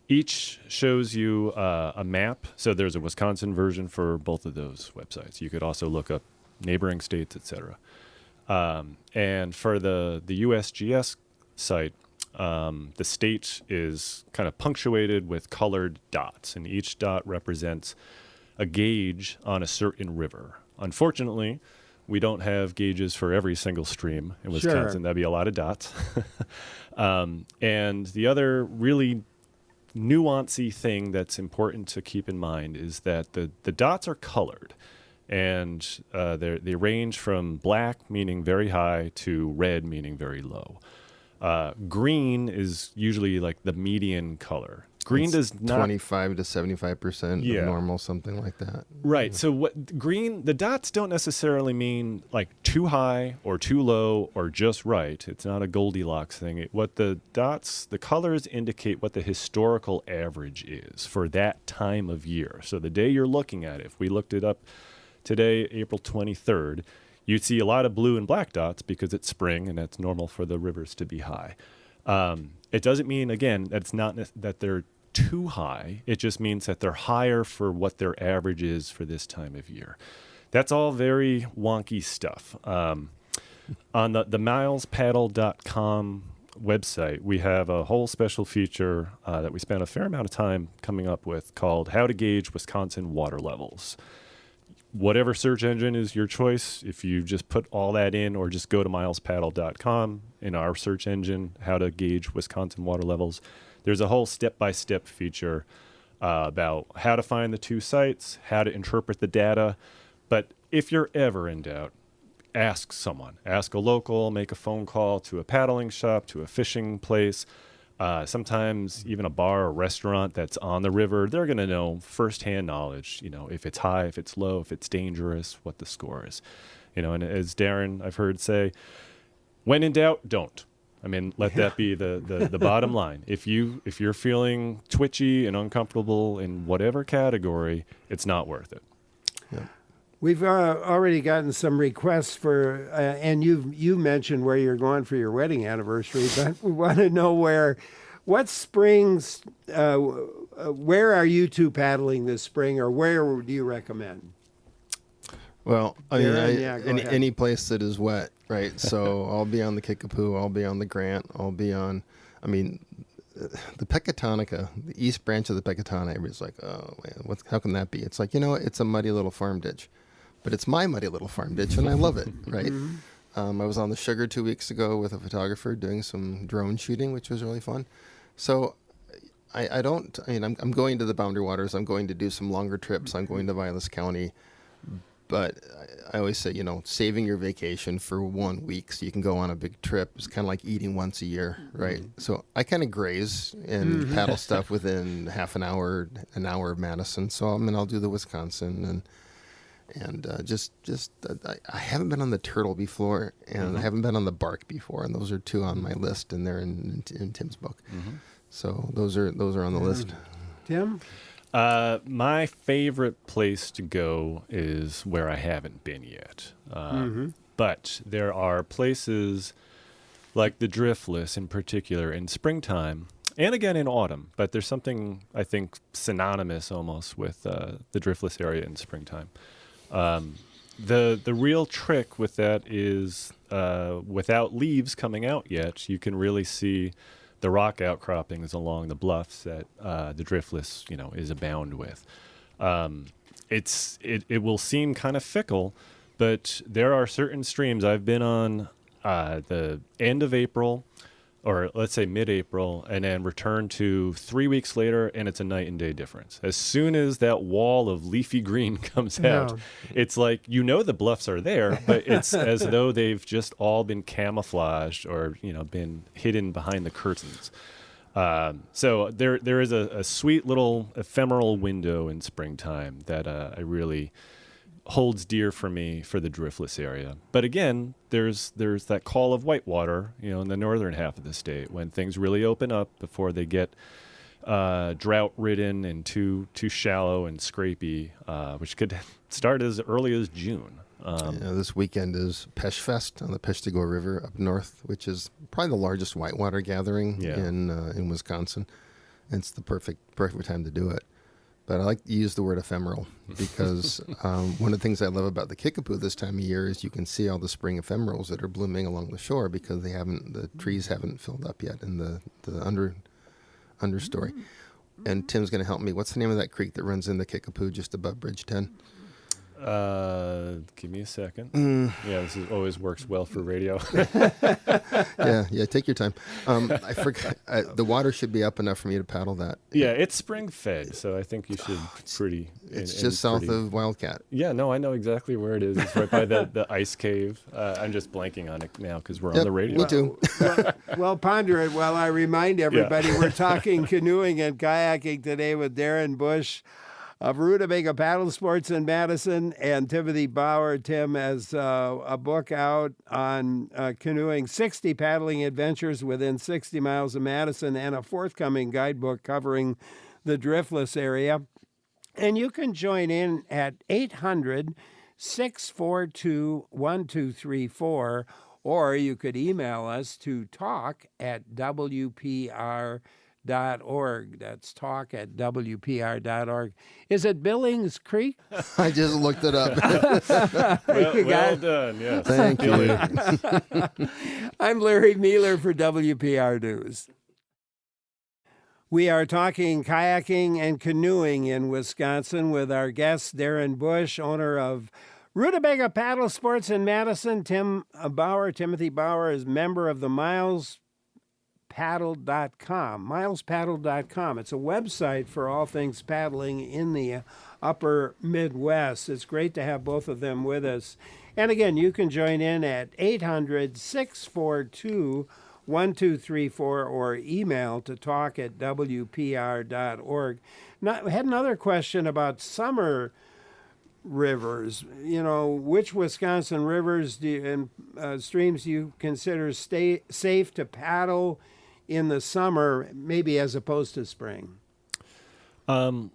Each shows you a map. So there's a Wisconsin version for both of those websites. You could also look up neighboring states, etc. And for the USGS site, the state is kind of punctuated with colored dots, and each dot represents a gauge on a certain river. Unfortunately, we don't have gauges for every single stream in Wisconsin. Sure. That'd be a lot of dots. And the other really nuancy thing that's important to keep in mind is that the dots are colored, and they range from black, meaning very high, to red, meaning very low. Green is usually like the median color. Green does not 25 to 75% of normal, something like that. Right. So the dots don't necessarily mean like too high or too low or just right. It's not a Goldilocks thing. The colors indicate what the historical average is for that time of year. So the day you're looking at it, if we looked it up today, April 23rd, you'd see a lot of blue and black dots because it's spring and that's normal for the rivers to be high. It doesn't mean, again, that they're too high. It just means that they're higher for what their average is for this time of year. That's all very wonky stuff. On the milespaddle.com website, we have a whole special feature that we spent a fair amount of time coming up with called How to Gauge Wisconsin Water Levels. Whatever search engine is your choice, if you just put all that in or just go to milespaddle.com in our search engine, How to Gauge Wisconsin Water Levels, there's a whole step-by-step feature about how to find the two sites, how to interpret the data. But if you're ever in doubt, ask someone. Ask a local, make a phone call to a paddling shop, to a fishing place. Sometimes even a bar or restaurant that's on the river, they're going to know firsthand knowledge, if it's high, if it's low, if it's dangerous, what the score is. And as Darren, I've heard say, when in doubt, don't. I mean, let that be the bottom line. If you're feeling twitchy and uncomfortable in whatever category, it's not worth it. Yeah. We've already gotten some requests for, and you mentioned where you're going for your wedding anniversary, but we want to know what springs, where are you two paddling this spring, or where do you recommend? Well, any place that is wet, right? So I'll be on the Kickapoo, I'll be on the Grant, I'll be on, the Pecatonica, the east branch of the Pecatonica, everybody's like, oh, man, how can that be? It's like, it's a muddy little farm ditch. But it's my muddy little farm ditch, and I love it, right? Mm-hmm. I was on the Sugar 2 weeks ago with a photographer doing some drone shooting, which was really fun. So I'm going to the Boundary Waters. I'm going to do some longer trips. I'm going to Vilas County. But I always say, saving your vacation for 1 week so you can go on a big trip is kind of like eating once a year, right? Mm-hmm. So I kind of graze and paddle stuff within half an hour of Madison. So I'll do the Wisconsin and I haven't been on the Turtle before, and I haven't been on the Bark before, and those are two on my list, and they're in Tim's book. Mm-hmm. So those are on the list. Tim? My favorite place to go is where I haven't been yet. But there are places like the Driftless in particular in springtime, and again in autumn. But there's something, I think, synonymous almost with the Driftless area in springtime. The real trick with that is without leaves coming out yet, you can really see the rock outcroppings along the bluffs that the Driftless, is abound with. It will seem kind of fickle, but there are certain streams I've been on the end of April or let's say mid-April, and then return to 3 weeks later, and it's a night and day difference. As soon as that wall of leafy green comes out, it's like, the bluffs are there, but it's as though they've just all been camouflaged or, been hidden behind the curtains. So there is a sweet little ephemeral window in springtime that I really holds dear for me for the driftless area. But again, there's that call of whitewater, in the northern half of the state when things really open up before they get drought ridden and too shallow and scrapey, which could start as early as June. This weekend is Pesh Fest on the Peshtigo River up north, which is probably the largest whitewater gathering in Wisconsin. And it's the perfect time to do it. But I like to use the word ephemeral because one of the things I love about the Kickapoo this time of year is you can see all the spring ephemerals that are blooming along the shore because the trees haven't filled up yet in the understory. And Tim's going to help me. What's the name of that creek that runs in the Kickapoo just above Bridge 10? Give me a second. Yeah, this always works well for radio. yeah, take your time. I forgot. The water should be up enough for me to paddle that. Yeah, it's spring fed, so I think you should It's just south of Wildcat. Yeah, no, I know exactly where it is. It's right by the ice cave. I'm just blanking on it now because we're on the radio. Me too. Well, ponder it while I remind everybody we're talking canoeing and kayaking today with Darren Bush of Rutabaga Paddle Sports in Madison, and Timothy Bauer. Tim has a book out on canoeing, 60 paddling adventures within 60 miles of Madison, and a forthcoming guidebook covering the driftless area. And you can join in at 800-642-1234, or you could email us to talk@WPR.org. That's talk@WPR.org. Is it Billings Creek? I just looked it up. well done, yes. Thank you. I'm Larry Mealer for WPR News. We are talking kayaking and canoeing in Wisconsin with our guest, Darren Bush, owner of Rutabaga Paddle Sports in Madison. Timothy Bauer is member of the milespaddle.com. Milespaddle.com. It's a website for all things paddling in the upper Midwest. It's great to have both of them with us. And again, you can join in at 800-642-1234 or email to talk@WPR.org. Now, I had another question about summer rivers. Which Wisconsin rivers and streams do you consider safe to paddle in the summer, maybe as opposed to spring? A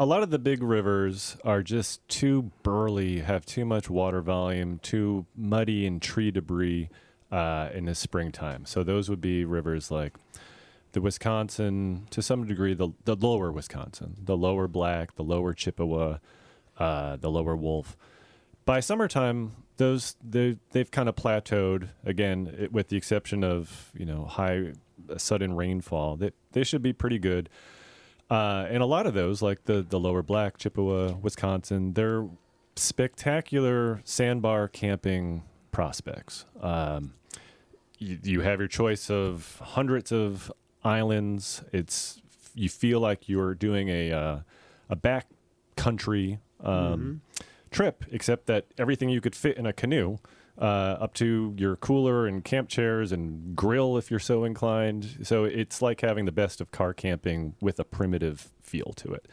lot of the big rivers are just too burly, have too much water volume, too muddy and tree debris in the springtime. So those would be rivers like the Wisconsin, to some degree, the lower Wisconsin, the lower Black, the lower Chippewa, the lower Wolf. By summertime, they've kind of plateaued again, with the exception of high sudden rainfall. They should be pretty good. And a lot of those, like the lower Black, Chippewa, Wisconsin, they're spectacular sandbar camping prospects. You have your choice of hundreds of islands. You feel like you're doing a back country trip, except that everything you could fit in a canoe, up to your cooler and camp chairs and grill if you're so inclined. So it's like having the best of car camping with a primitive feel to it.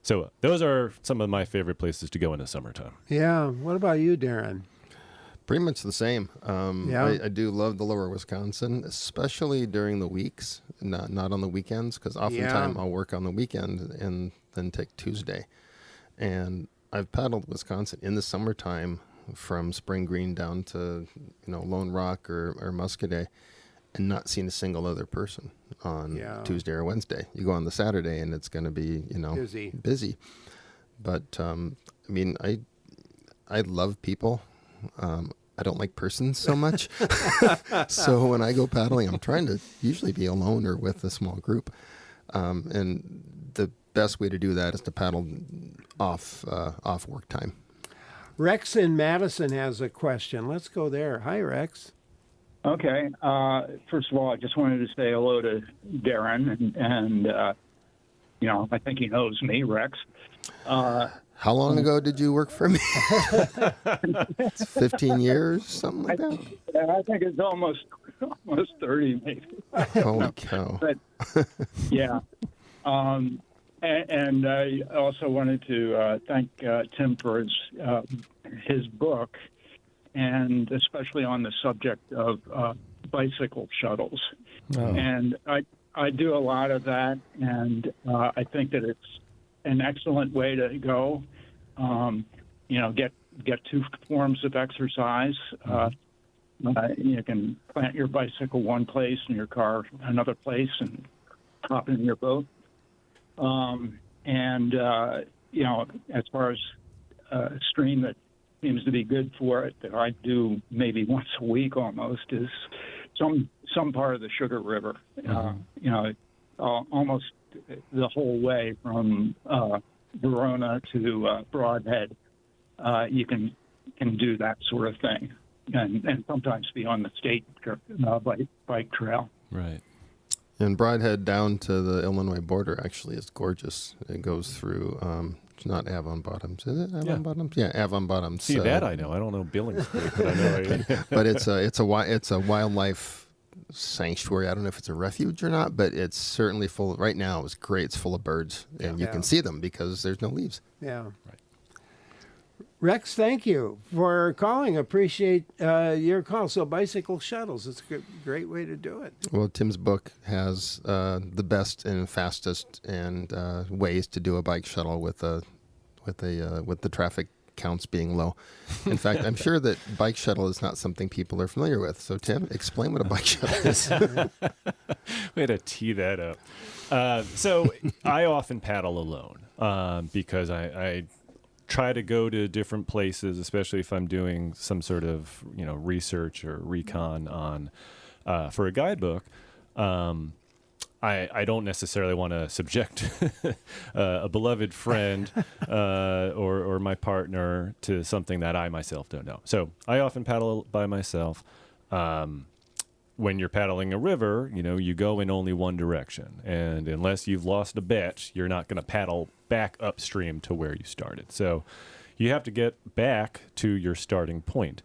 So those are some of my favorite places to go in the summertime. Yeah. What about you, Darren? Pretty much the same. I do love the lower Wisconsin, especially during the weeks, not on the weekends, because oftentimes I'll work on the weekend and then take Tuesday. And I've paddled Wisconsin in the summertime from Spring Green down to Lone Rock or Muscadet, and not seen a single other person on Tuesday or Wednesday. You go on the Saturday and it's going to be busy. But I love people. I don't like persons so much. So when I go paddling, I'm trying to usually be alone or with a small group. And the best way to do that is to paddle off work time. Rex in Madison has a question. Let's go there. Hi, Rex. Okay. First of all, I just wanted to say hello to Darren, and I think he knows me, Rex. How long ago did you work for me? It's 15 years, something like that. I think it's almost 30, maybe. Holy cow! But yeah. And I also wanted to thank Tim for his book, and especially on the subject of bicycle shuttles. Oh. And I do a lot of that, and I think that it's an excellent way to go. Get two forms of exercise. You can plant your bicycle one place and your car another place, and hop in your boat. As far as a stream that seems to be good for it, that I do maybe once a week almost, is some part of the Sugar River. Almost the whole way from Verona to Broadhead. You can do that sort of thing, and sometimes be on the state bike trail. Right. And Broadhead down to the Illinois border actually is gorgeous. It goes through, it's not Avon Bottoms, is it? Avon Bottoms? Yeah, Avon Bottoms. See, that I know. I don't know Billings Creek, but I know. But it's a wildlife sanctuary. I don't know if it's a refuge or not, but it's certainly full. Right now, it's great. It's full of birds, and you can see them because there's no leaves. Yeah. Right. Rex, thank you for calling. Appreciate your call. So bicycle shuttles, it's a great way to do it. Well, Tim's book has the best and fastest and ways to do a bike shuttle with the traffic counts being low. In fact, I'm sure that bike shuttle is not something people are familiar with. So, Tim, explain what a bike shuttle is. Way to tee that up. So I often paddle alone because I try to go to different places, especially if I'm doing some sort of research or recon on for a guidebook. I don't necessarily want to subject a beloved friend or my partner to something that I myself don't know. So I often paddle by myself. When you're paddling a river, you go in only one direction. And unless you've lost a bet, you're not going to paddle back upstream to where you started. So you have to get back to your starting point.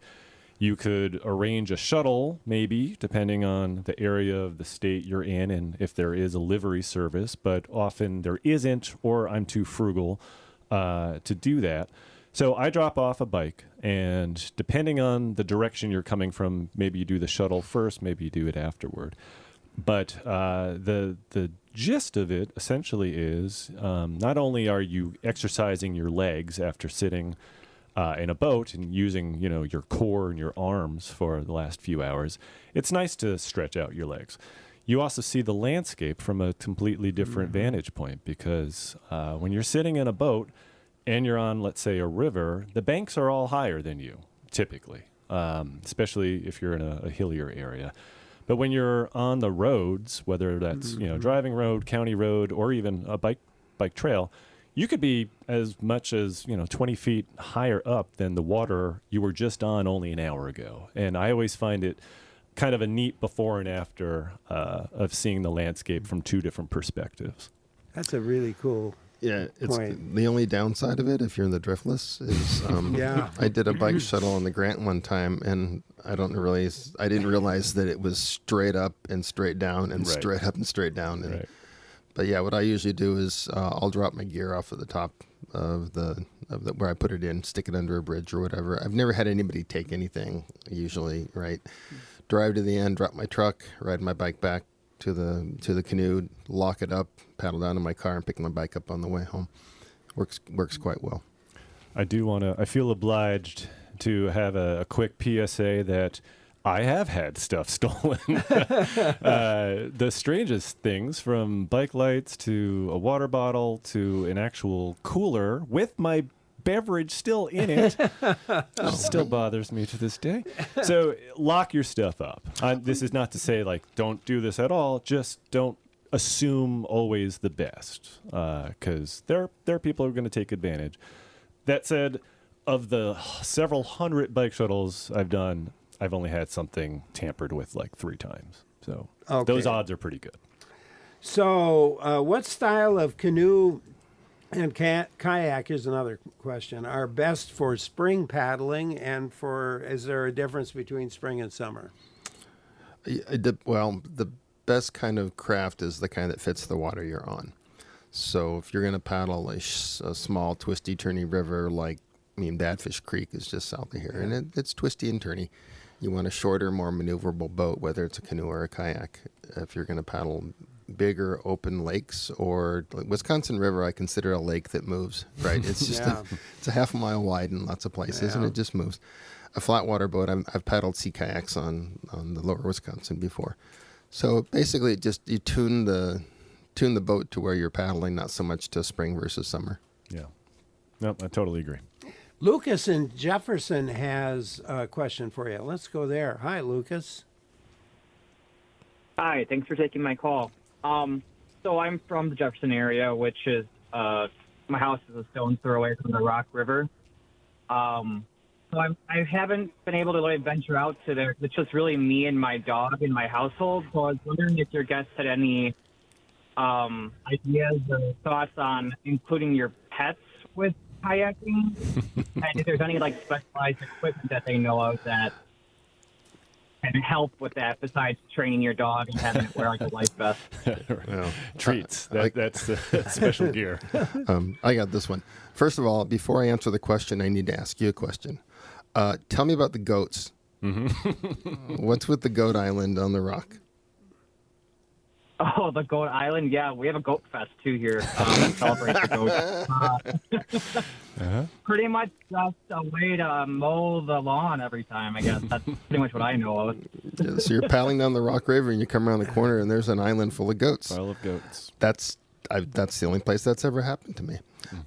You could arrange a shuttle, maybe, depending on the area of the state you're in and if there is a livery service, but often there isn't, or I'm too frugal to do that. So I drop off a bike, and depending on the direction you're coming from, maybe you do the shuttle first, maybe you do it afterward. But the gist of it essentially is not only are you exercising your legs after sitting in a boat and using your core and your arms for the last few hours, it's nice to stretch out your legs. You also see the landscape from a completely different vantage point, because when you're sitting in a boat and you're on, let's say, a river, the banks are all higher than you, typically, especially if you're in a hillier area. But when you're on the roads, whether that's driving road, county road, or even a bike trail, you could be as much as 20 feet higher up than the water you were just on only an hour ago. And I always find it kind of a neat before and after of seeing the landscape from two different perspectives. That's a really cool it's point. The only downside of it, if you're in the driftless, is I did a bike shuttle on the Grant one time, and I didn't realize that it was straight up and straight down and straight up and straight down. And, but yeah, what I usually do is I'll drop my gear off at the top of the where I put it in, stick it under a bridge or whatever. I've never had anybody take anything. Usually, drive to the end, drop my truck, ride my bike back to the canoe, lock it up, paddle down to my car, and pick my bike up on the way home. Works quite well. I feel obliged to have a quick PSA that I have had stuff stolen. The strangest things, from bike lights to a water bottle to an actual cooler with my beverage still in it, which still bothers me to this day. So lock your stuff up. This is not to say don't do this at all. Just don't assume always the best, because there are people who are going to take advantage. That said, of the several hundred bike shuttles I've done, I've only had something tampered with like 3 times. So Okay. those odds are pretty good. So, what style of canoe and kayak, is another question, are best for spring paddling, and is there a difference between spring and summer? Well, the best kind of craft is the kind that fits the water you're on. So if you're going to paddle a small twisty turny river, Badfish Creek is just south of here, and it's twisty and turny. You want a shorter, more maneuverable boat, whether it's a canoe or a kayak. If you're going to paddle bigger open lakes, or Wisconsin River, I consider a lake that moves, right? It's just it's a half a mile wide in lots of places, and it just moves. A flat water boat, I've paddled sea kayaks on the lower Wisconsin before. So basically, you tune the boat to where you're paddling, not so much to spring versus summer. Yeah. Nope, I totally agree. Lucas in Jefferson has a question for you. Let's go there. Hi, Lucas. Hi, thanks for taking my call. So I'm from the Jefferson area, which is my house is a stone's throw away from the Rock River. So I haven't been able to really venture out to there. It's just really me and my dog in my household. So I was wondering if your guests had any ideas or thoughts on including your pets with kayaking, and if there's any specialized equipment that they know of that can help with that besides training your dog and having it wear a life vest. Well, treats. That's the special gear. I got this one. First of all, before I answer the question, I need to ask you a question. Tell me about the goats. Mm-hmm. What's with the goat island on the rock? Oh, the goat island. Yeah, we have a goat fest too here. Celebrate the goats. Pretty much just a way to mow the lawn every time, I guess. That's pretty much what I know of. Yeah, so you're paddling down the Rock River and you come around the corner and there's an island full of goats. Pile of goats. That's the only place that's ever happened to me.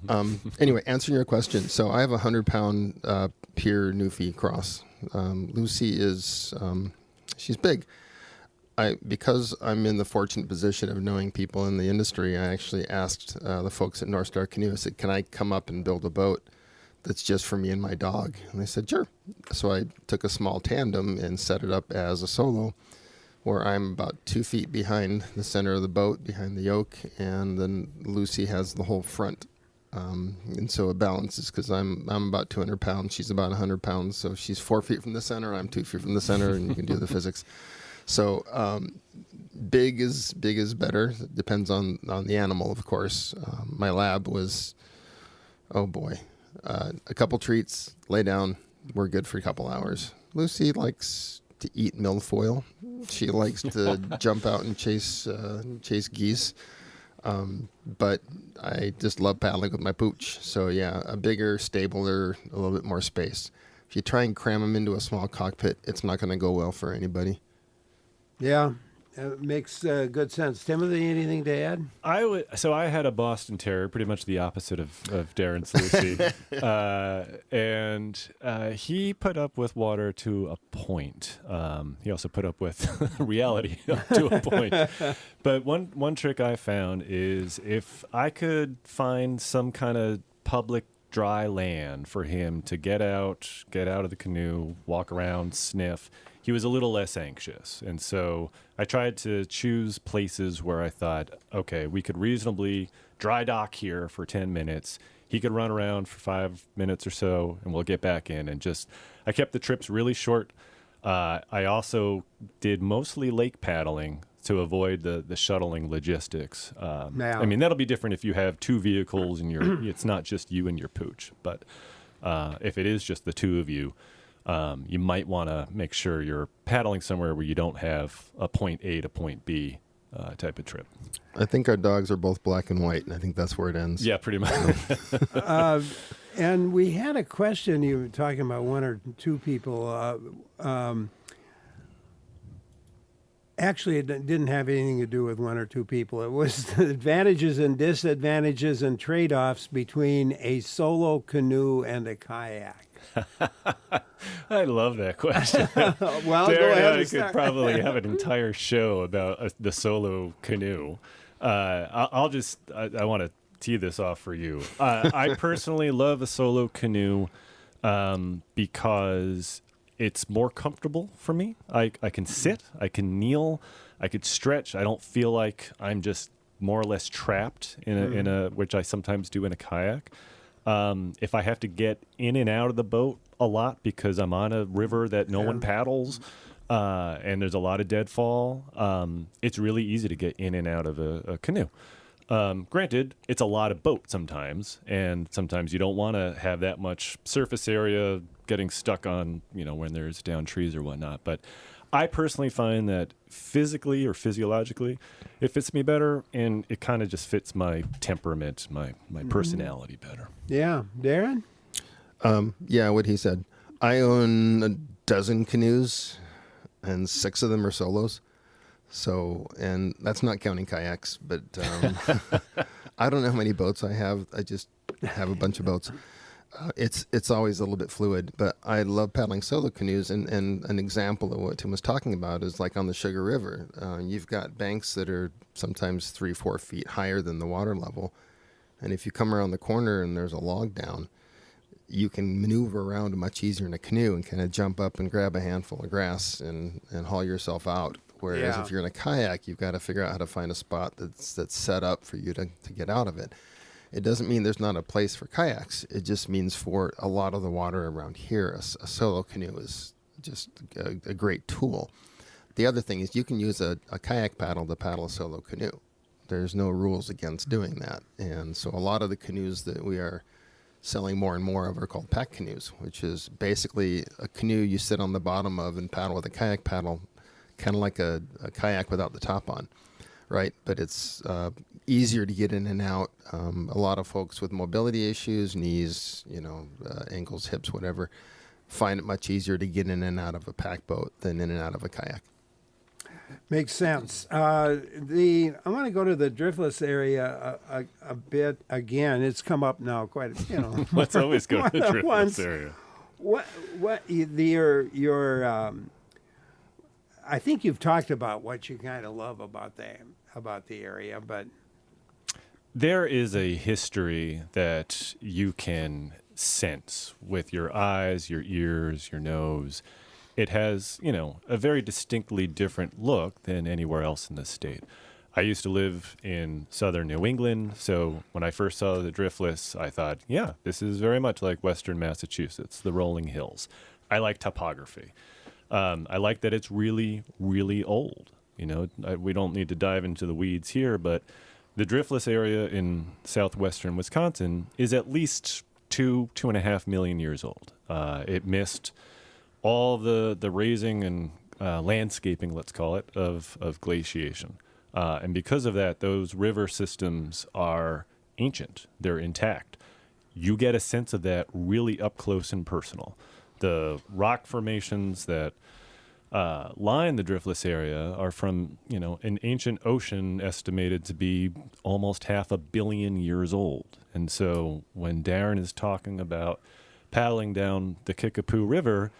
Mm-hmm. Anyway, answering your question. So I have a 100-pound Pier Newfie cross. Lucy is, she's big. Because I'm in the fortunate position of knowing people in the industry, I actually asked the folks at North Star Canoe, I said, can I come up and build a boat that's just for me and my dog? And they said, sure. So I took a small tandem and set it up as a solo, where I'm about 2 feet behind the center of the boat, behind the yoke, and then Lucy has the whole front. And so it balances because I'm about 200 pounds, she's about 100 pounds, so she's 4 feet from the center, I'm 2 feet from the center, and you can do the physics. So big is better. It depends on the animal, of course. My lab was, oh boy, a couple treats, lay down, we're good for a couple hours. Lucy likes to eat milfoil. She likes to jump out and chase geese. But I just love paddling with my pooch. So yeah, a bigger, stabler, a little bit more space. If you try and cram them into a small cockpit, it's not going to go well for anybody. Yeah, it makes good sense. Timothy, anything to add? I had a Boston Terrier, pretty much the opposite of Darren's Lucy, and he put up with water to a point. He also put up with reality to a point. But one trick I found is if I could find some kind of public dry land for him to get out of the canoe, walk around, sniff, he was a little less anxious. And so I tried to choose places where I thought, okay, we could reasonably dry dock here for 10 minutes. He could run around for 5 minutes or so, and we'll get back in. And I kept the trips really short. I also did mostly lake paddling to avoid the shuttling logistics. I mean, that'll be different if you have 2 vehicles and it's not just you and your pooch. But if it is just the 2 of you, you might want to make sure you're paddling somewhere where you don't have a point A to point B type of trip. I think our dogs are both black and white, and I think that's where it ends. Yeah, pretty much. And we had a question, you were talking about 1 or 2 people. Actually, it didn't have anything to do with 1 or 2 people. It was the advantages and disadvantages and trade-offs between a solo canoe and a kayak. I love that question. Well, Darren go ahead. I could probably have an entire show about the solo canoe. I want to tee this off for you. I personally love a solo canoe because it's more comfortable for me. I can sit, I can kneel, I could stretch. I don't feel like I'm just more or less trapped in a which I sometimes do in a kayak. If I have to get in and out of the boat a lot because I'm on a river that no one paddles, and there's a lot of deadfall, it's really easy to get in and out of a canoe. Granted, it's a lot of boat sometimes, and sometimes you don't want to have that much surface area getting stuck on, when there's down trees or whatnot. But I personally find that physically or physiologically, it fits me better, and it kind of just fits my temperament, my personality better. Yeah. Darren? Yeah, what he said. I own a dozen canoes, and 6 of them are solos. So, and that's not counting kayaks, but I don't know how many boats I have. I just have a bunch of boats. It's always a little bit fluid, but I love paddling solo canoes. And an example of what Tim was talking about is like on the Sugar River. You've got banks that are sometimes 3-4 feet higher than the water level. And if you come around the corner and there's a log down, you can maneuver around much easier in a canoe and kind of jump up and grab a handful of grass and haul yourself out. Whereas if you're in a kayak, you've got to figure out how to find a spot that's set up for you to get out of it. It doesn't mean there's not a place for kayaks. It just means for a lot of the water around here, a solo canoe is just a great tool. The other thing is you can use a kayak paddle to paddle a solo canoe. There's no rules against doing that. And so a lot of the canoes that we are selling more and more of are called pack canoes, which is basically a canoe you sit on the bottom of and paddle with a kayak paddle, kind of like a kayak without the top on, right? But it's easier to get in and out. A lot of folks with mobility issues, knees, ankles, hips, whatever, find it much easier to get in and out of a pack boat than in and out of a kayak. Makes sense. I want to go to the driftless area a bit again. It's come up now quite, Let's always go to the driftless area. I think you've talked about what you kind of love about the area, but there is a history that you can sense with your eyes, your ears, your nose. It has, a very distinctly different look than anywhere else in the state. I used to live in southern New England, so when I first saw the driftless, I thought, yeah, this is very much like western Massachusetts, the rolling hills. I like topography. I like that it's really, really old. We don't need to dive into the weeds here, but the driftless area in southwestern Wisconsin is at least 2.5 million years old. It missed all the raising and landscaping, let's call it, of glaciation. And because of that, those river systems are ancient. They're intact. You get a sense of that really up close and personal. The rock formations that line the driftless area are from, an ancient ocean estimated to be almost 500 million years old. And so when Darren is talking about paddling down the Kickapoo River,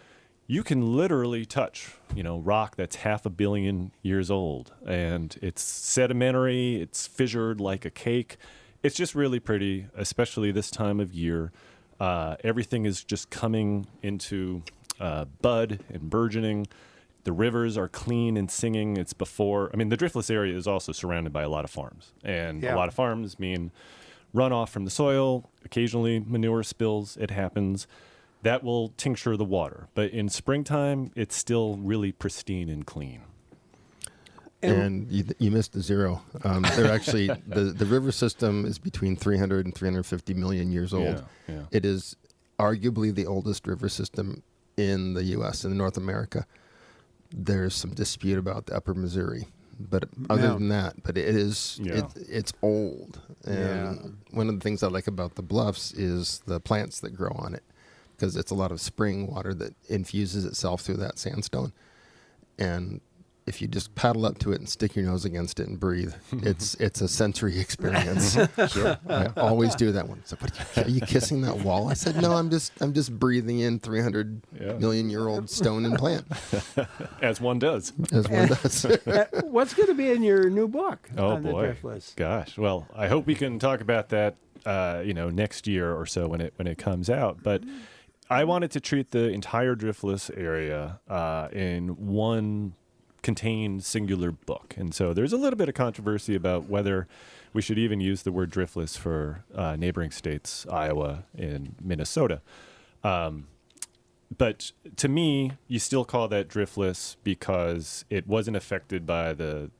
you can literally touch, rock that's 500 million years old. And it's sedimentary, it's fissured like a cake. It's just really pretty, especially this time of year. Everything is just coming into bud and burgeoning. The rivers are clean and singing. It's before, the driftless area is also surrounded by a lot of farms. And a lot of farms mean runoff from the soil, occasionally manure spills, it happens. That will tincture the water. But in springtime, it's still really pristine and clean. And you missed the zero. They're actually, the river system is between 300 and 350 million years old. Yeah. It is arguably the oldest river system in the U.S., in North America. There's some dispute about the upper Missouri. But other than that, it is, it's old. And one of the things I like about the bluffs is the plants that grow on it, because it's a lot of spring water that infuses itself through that sandstone. And if you just paddle up to it and stick your nose against it and breathe, it's a sensory experience. Sure. I always do that one. So, are you kissing that wall? I said, no, I'm just breathing in 300 million year old stone and plant. As one does. As one does. What's going to be in your new book? Oh boy, gosh. Well, I hope we can talk about that, next year or so when it comes out. But I wanted to treat the entire driftless area in one contained singular book. And so there's a little bit of controversy about whether we should even use the word driftless for neighboring states, Iowa and Minnesota. But to me, you still call that driftless because it wasn't affected by the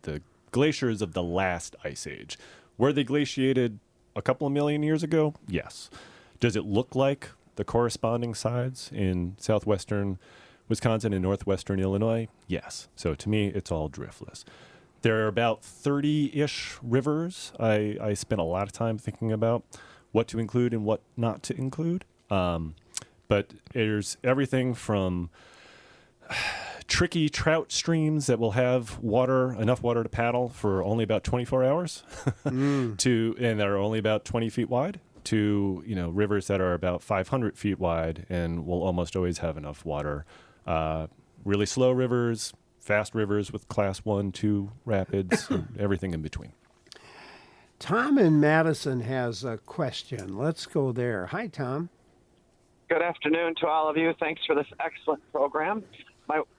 glaciers of the last ice age. Were they glaciated a couple of million years ago? Yes. Does it look like the corresponding sides in southwestern Wisconsin and northwestern Illinois? Yes. So to me, it's all driftless. There are about 30-ish rivers. I spent a lot of time thinking about what to include and what not to include. But there's everything from tricky trout streams that will have enough water to paddle for only about 24 hours and that are only about 20 feet wide, to, rivers that are about 500 feet wide and will almost always have enough water. Really slow rivers, fast rivers with class 1, 2 rapids, and everything in between. Tom in Madison has a question. Let's go there. Hi, Tom. Good afternoon to all of you. Thanks for this excellent program.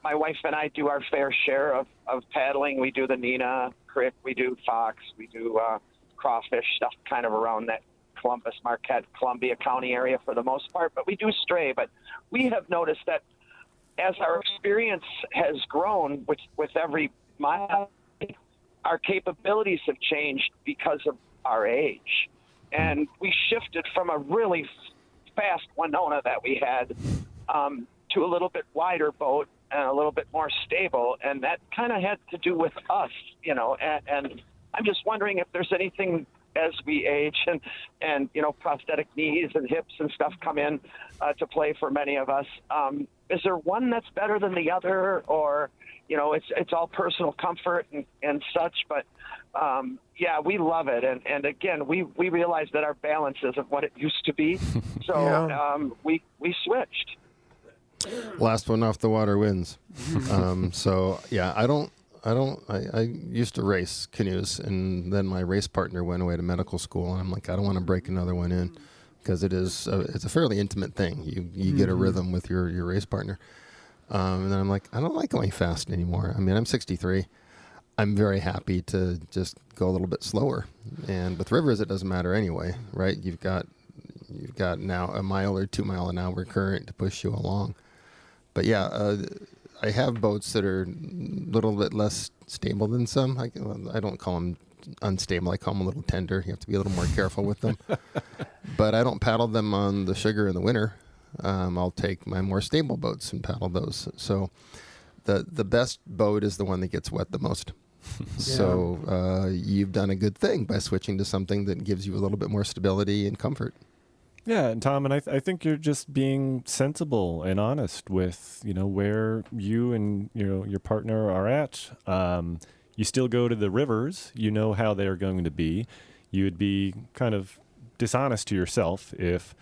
My wife and I do our fair share of paddling. We do the Neenah Creek, we do Fox, we do crawfish, stuff kind of around that Columbus, Marquette, Columbia County area for the most part. But we do stray. But we have noticed that as our experience has grown with every mile, our capabilities have changed because of our age. And we shifted from a really fast Winona that we had to a little bit wider boat and a little bit more stable, and that kind of had to do with us, and I'm just wondering if there's anything as we age and prosthetic knees and hips and stuff come in to play for many of us. Is there one that's better than the other, or it's all personal comfort and such, but yeah, we love it. And again, we realize that our balance isn't what it used to be. So we switched. Last one off the water wins. So yeah, I used to race canoes, and then my race partner went away to medical school, and I'm like, I don't want to break another one in, because it's a fairly intimate thing. You get a rhythm with your race partner. And then I'm like, I don't like going fast anymore. I mean, I'm 63. I'm very happy to just go a little bit slower. And with rivers, it doesn't matter anyway, right? You've got now a mile or 2 mile an hour current to push you along. But yeah, I have boats that are a little bit less stable than some. I don't call them unstable. I call them a little tender. You have to be a little more careful with them. But I don't paddle them on the sugar in the winter. I'll take my more stable boats and paddle those. So the best boat is the one that gets wet the most. So you've done a good thing by switching to something that gives you a little bit more stability and comfort. Yeah, and Tom, and I think you're just being sensible and honest with, where you and, your partner are at. You still go to the rivers. You know how they're going to be. You would be kind of dishonest to yourself if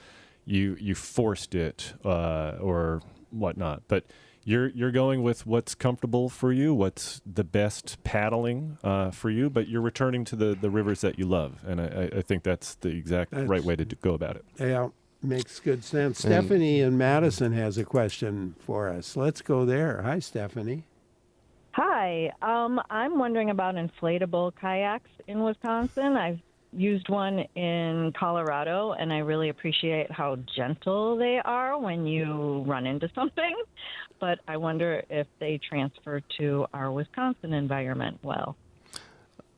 you forced it or whatnot. But you're going with what's comfortable for you, what's the best paddling for you, but you're returning to the rivers that you love. And I think that's the exact right way to go about it. Yeah, makes good sense. Stephanie in Madison has a question for us. Let's go there. Hi, Stephanie. Hi. I'm wondering about inflatable kayaks in Wisconsin. I've used one in Colorado, and I really appreciate how gentle they are when you run into something. But I wonder if they transfer to our Wisconsin environment well.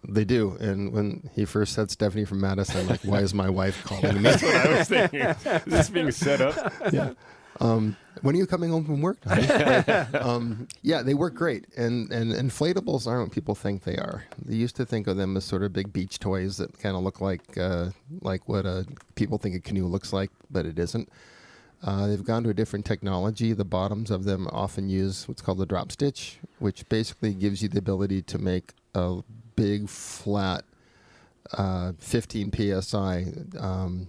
They do. And when he first said Stephanie from Madison, I'm like, why is my wife calling me? That's what I was thinking. Is this being set up? Yeah. When are you coming home from work? Yeah, they work great. And inflatables aren't what people think they are. They used to think of them as sort of big beach toys that kind of look like what people think a canoe looks like, but it isn't. They've gone to a different technology. The bottoms of them often use what's called a drop stitch, which basically gives you the ability to make a big, flat 15 psi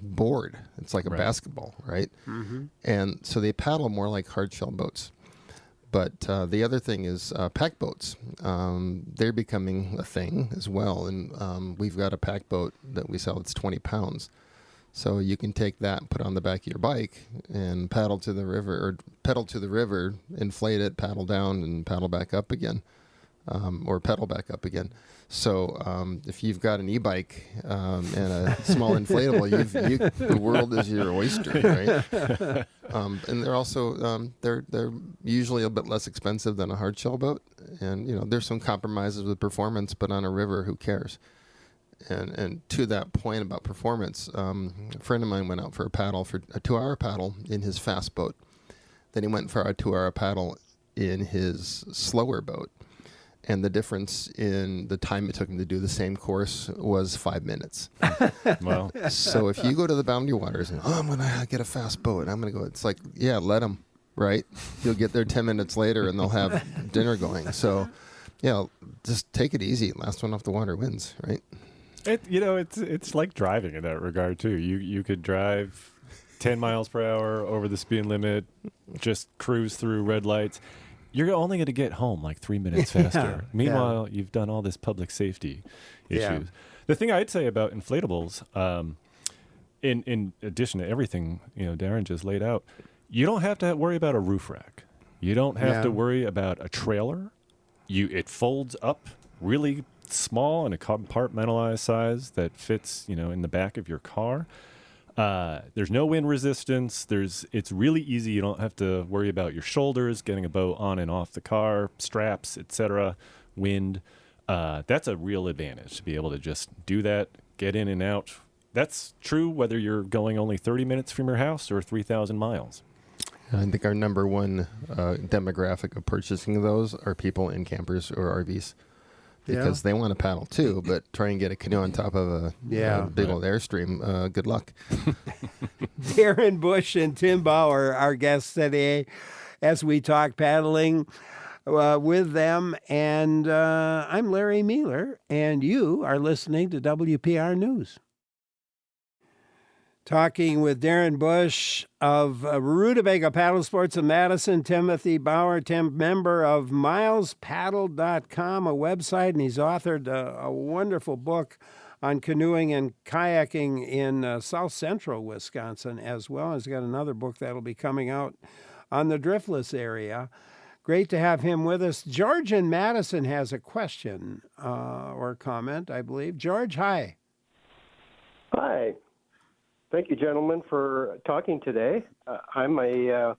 board. It's like a basketball, right? Mm-hmm. And so they paddle more like hard-shell boats. But the other thing is pack boats. They're becoming a thing as well. And we've got a pack boat that we sell that's 20 pounds. So you can take that, put it on the back of your bike, and pedal to the river, inflate it, paddle down, and paddle back up again, or pedal back up again. So if you've got an e-bike and a small inflatable, the world is your oyster, right? And they're also they're usually a bit less expensive than a hard shell boat, and there's some compromises with performance, but on a river, who cares? And to that point about performance, a friend of mine went out for a 2-hour paddle in his fast boat. Then he went for a 2-hour paddle in his slower boat. And the difference in the time it took him to do the same course was 5 minutes. Wow. So if you go to the boundary waters and, I'm going to get a fast boat, I'm going to go, it's like, yeah, let them, right? You'll get there 10 minutes later and they'll have dinner going. So, just take it easy. Last one off the water wins, right? It's like driving in that regard too. You could drive 10 miles per hour over the speed limit, just cruise through red lights. You're only going to get home like 3 minutes faster. Meanwhile, you've done all this public safety issues. Yeah. The thing I'd say about inflatables, in addition to everything Darren just laid out, you don't have to worry about a roof rack. You don't have to worry about a trailer. It folds up really small in a compartmentalized size that fits, in the back of your car. There's no wind resistance. It's really easy. You don't have to worry about your shoulders, getting a boat on and off the car, straps, etc., wind. That's a real advantage to be able to just do that, get in and out. That's true whether you're going only 30 minutes from your house or 3,000 miles. I think our number one demographic of purchasing those are people in campers or RVs. Because they want to paddle too, but try and get a canoe on top of a big old Airstream. Good luck. Darren Bush and Tim Bauer, our guests today, as we talk paddling with them. And I'm Larry Mealer, and you are listening to WPR News. Talking with Darren Bush of Rutabaga Paddle Sports in Madison, Timothy Bauer, member of milespaddle.com, a website, and he's authored a wonderful book on canoeing and kayaking in south central Wisconsin as well. He's got another book that'll be coming out on the driftless area. Great to have him with us. George in Madison has a question or comment, I believe. George, hi. Hi. Thank you, gentlemen, for talking today. I'm a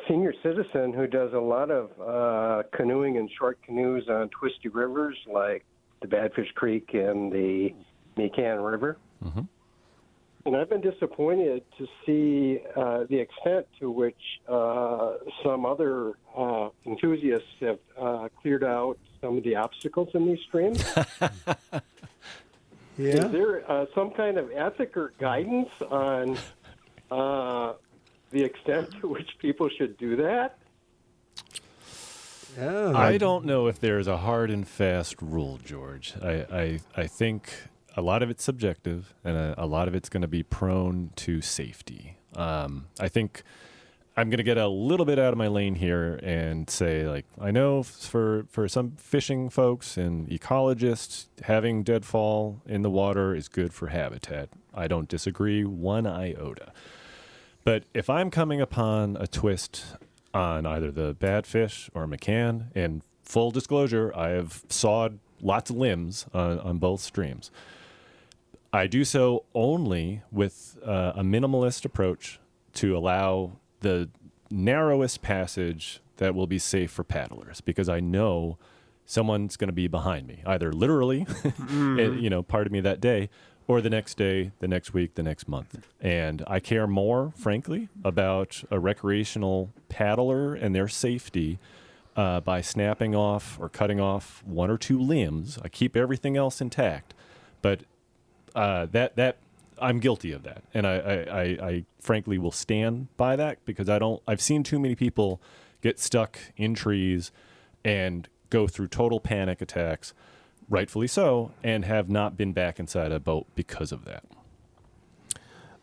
senior citizen who does a lot of canoeing and short canoes on twisty rivers like the Badfish Creek and the Mecan River. Mm-hmm. And I've been disappointed to see the extent to which some other enthusiasts have cleared out some of the obstacles in these streams. Yeah. Is there some kind of ethic or guidance on the extent to which people should do that? Oh. I don't know if there's a hard and fast rule, George. I think a lot of it's subjective, and a lot of it's going to be prone to safety. I think I'm going to get a little bit out of my lane here and say, I know for some fishing folks and ecologists, having deadfall in the water is good for habitat. I don't disagree one iota. But if I'm coming upon a twist on either the Badfish or Mecan, and full disclosure, I have sawed lots of limbs on both streams. I do so only with a minimalist approach to allow the narrowest passage that will be safe for paddlers, because I know someone's going to be behind me, either literally, part of me that day, or the next day, the next week, the next month. And I care more, frankly, about a recreational paddler and their safety by snapping off or cutting off one or two limbs. I keep everything else intact, but that I'm guilty of that, and I frankly will stand by that, because I've seen too many people get stuck in trees and go through total panic attacks, rightfully so, and have not been back inside a boat because of that.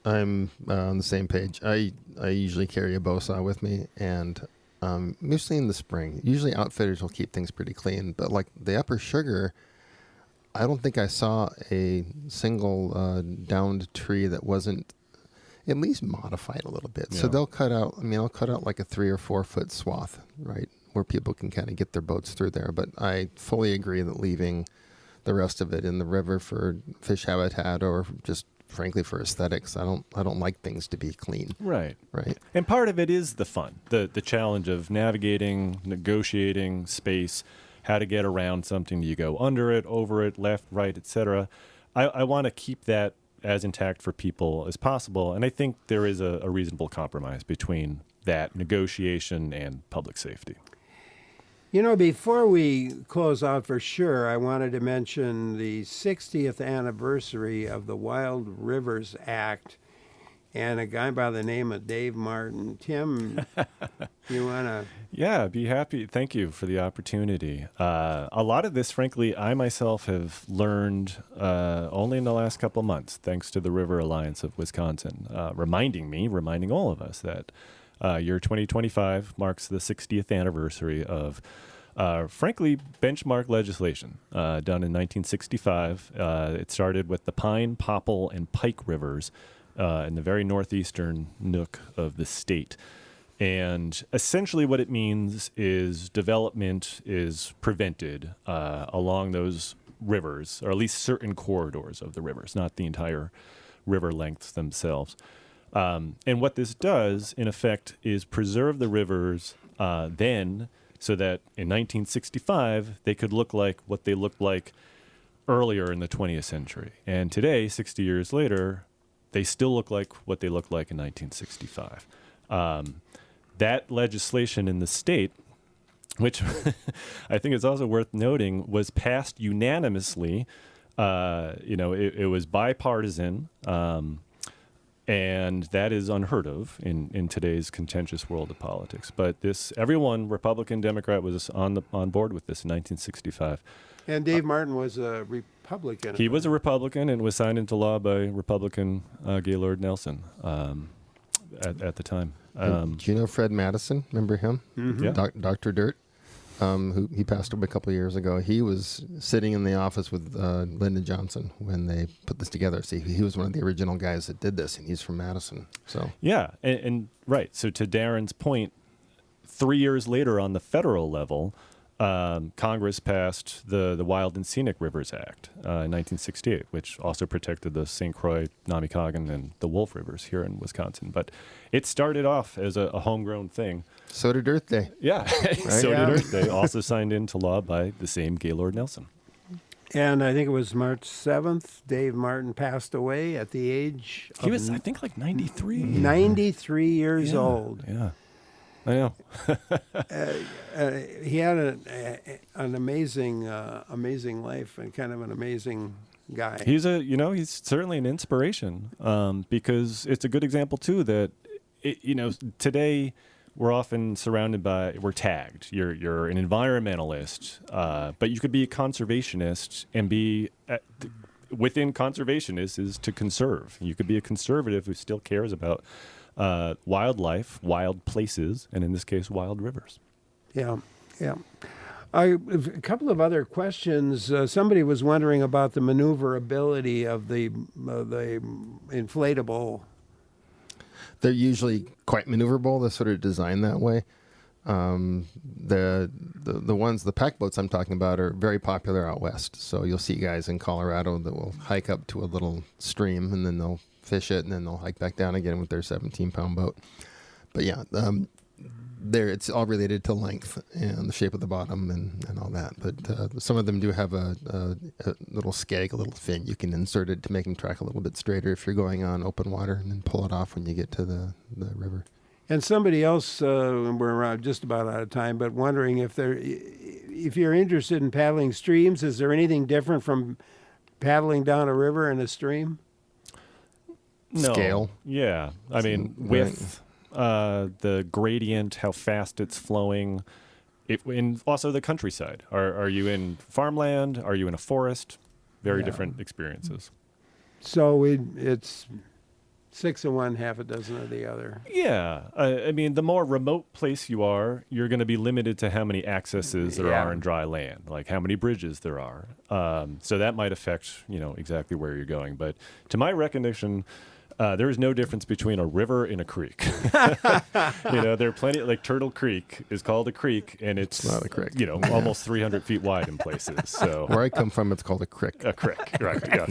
I'm on the same page. I usually carry a bow saw with me, and mostly in the spring. Usually outfitters will keep things pretty clean, but like the Upper Sugar, I don't think I saw a single downed tree that wasn't at least modified a little bit. So they'll cut out, I'll cut out like a 3 or 4 foot swath, right, where people can kind of get their boats through there. But I fully agree that leaving the rest of it in the river for fish habitat or just frankly for aesthetics, I don't like things to be clean. Right. Right. And part of it is the fun, the challenge of navigating, negotiating space, how to get around something. Do you go under it, over it, left, right, etc.? I want to keep that as intact for people as possible. And I think there is a reasonable compromise between that negotiation and public safety. You know, before we close out for sure, I wanted to mention the 60th anniversary of the Wild Rivers Act and a guy by the name of Dave Martin. Tim, you want to... Yeah, be happy. Thank you for the opportunity. A lot of this, frankly, I myself have learned only in the last couple of months, thanks to the River Alliance of Wisconsin, reminding all of us that year 2025 marks the 60th anniversary of, frankly, benchmark legislation done in 1965. It started with the Pine, Popple, and Pike rivers in the very northeastern nook of the state. And essentially what it means is development is prevented along those rivers, or at least certain corridors of the rivers, not the entire river lengths themselves. And what this does, in effect, is preserve the rivers then so that in 1965, they could look like what they looked like earlier in the 20th century. And today, 60 years later, they still look like what they looked like in 1965. That legislation in the state, which I think is also worth noting, was passed unanimously. It was bipartisan, and that is unheard of in today's contentious world of politics. But everyone, Republican, Democrat, was on board with this in 1965. And Dave Martin was a Republican. He was a Republican and was signed into law by Republican Gaylord Nelson at the time. Do you know Fred Madison? Remember him? Mm-hmm. Yeah. Dr. Dirt, who he passed away a couple of years ago. He was sitting in the office with Lyndon Johnson when they put this together. See, he was one of the original guys that did this, and he's from Madison. So yeah, and right. So to Darren's point, 3 years later on the federal level, Congress passed the Wild and Scenic Rivers Act in 1968, which also protected the St. Croix, Namikagon, and the Wolf Rivers here in Wisconsin. But it started off as a homegrown thing. So did Earth Day. Yeah, Right? so did Earth Day, also signed into law by the same Gaylord Nelson. And I think it was March 7th, Dave Martin passed away at the age He was, I think, like 93. 93 years old. Yeah, I know. He had an amazing life and kind of an amazing guy. He's certainly an inspiration because it's a good example too that today we're often we're tagged. You're an environmentalist, but you could be a conservationist and be within conservationist is to conserve. You could be a conservative who still cares about wildlife, wild places, and in this case, wild rivers. Yeah. A couple of other questions. Somebody was wondering about the maneuverability of the inflatable. they're usually quite maneuverable. They're sort of designed that way. The pack boats I'm talking about are very popular out west. So you'll see guys in Colorado that will hike up to a little stream and then they'll fish it and then they'll hike back down again with their 17-pound boat. But yeah, it's all related to length and the shape of the bottom and all that. But some of them do have a little skeg, a little fin. You can insert it to make them track a little bit straighter if you're going on open water, and then pull it off when you get to the river. And somebody else, we're just about out of time, but wondering if you're interested in paddling streams, is there anything different from paddling down a river in a stream? No. Scale. Yeah. I mean, with the gradient, how fast it's flowing, and also the countryside. Are you in farmland? Are you in a forest? Very different experiences. So it's 6 of one, half a dozen of the other. Yeah. I mean, the more remote place you are, you're going to be limited to how many accesses there are in dry land, like how many bridges there are. So that might affect, exactly where you're going. But to my recognition, there is no difference between a river and a creek. There are plenty, like Turtle Creek is called a creek, and it's not a creek. Almost 300 feet wide in places. So where I come from, it's called a crick. A crick, right? Yeah.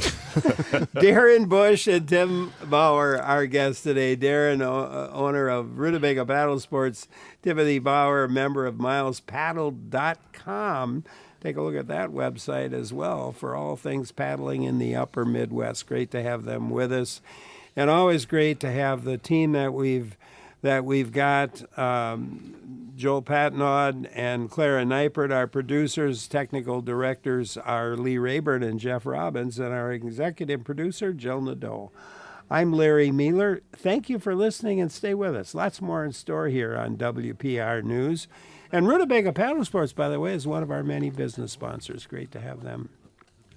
Darren Bush and Tim Bauer, our guests today. Darren, owner of Rutabaga Paddle Sports. Timothy Bauer, member of milespaddle.com. Take a look at that website as well for all things paddling in the upper Midwest. Great to have them with us. And always great to have the team that we've got, Joel Patnaud and Clara Neipert, our producers. Technical directors are Lee Rayburn and Jeff Robbins, and our executive producer, Jill Nadeau. I'm Larry Mealer. Thank you for listening, and stay with us. Lots more in store here on WPR News. And Rutabaga Paddle Sports, by the way, is one of our many business sponsors. Great to have them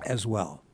as well.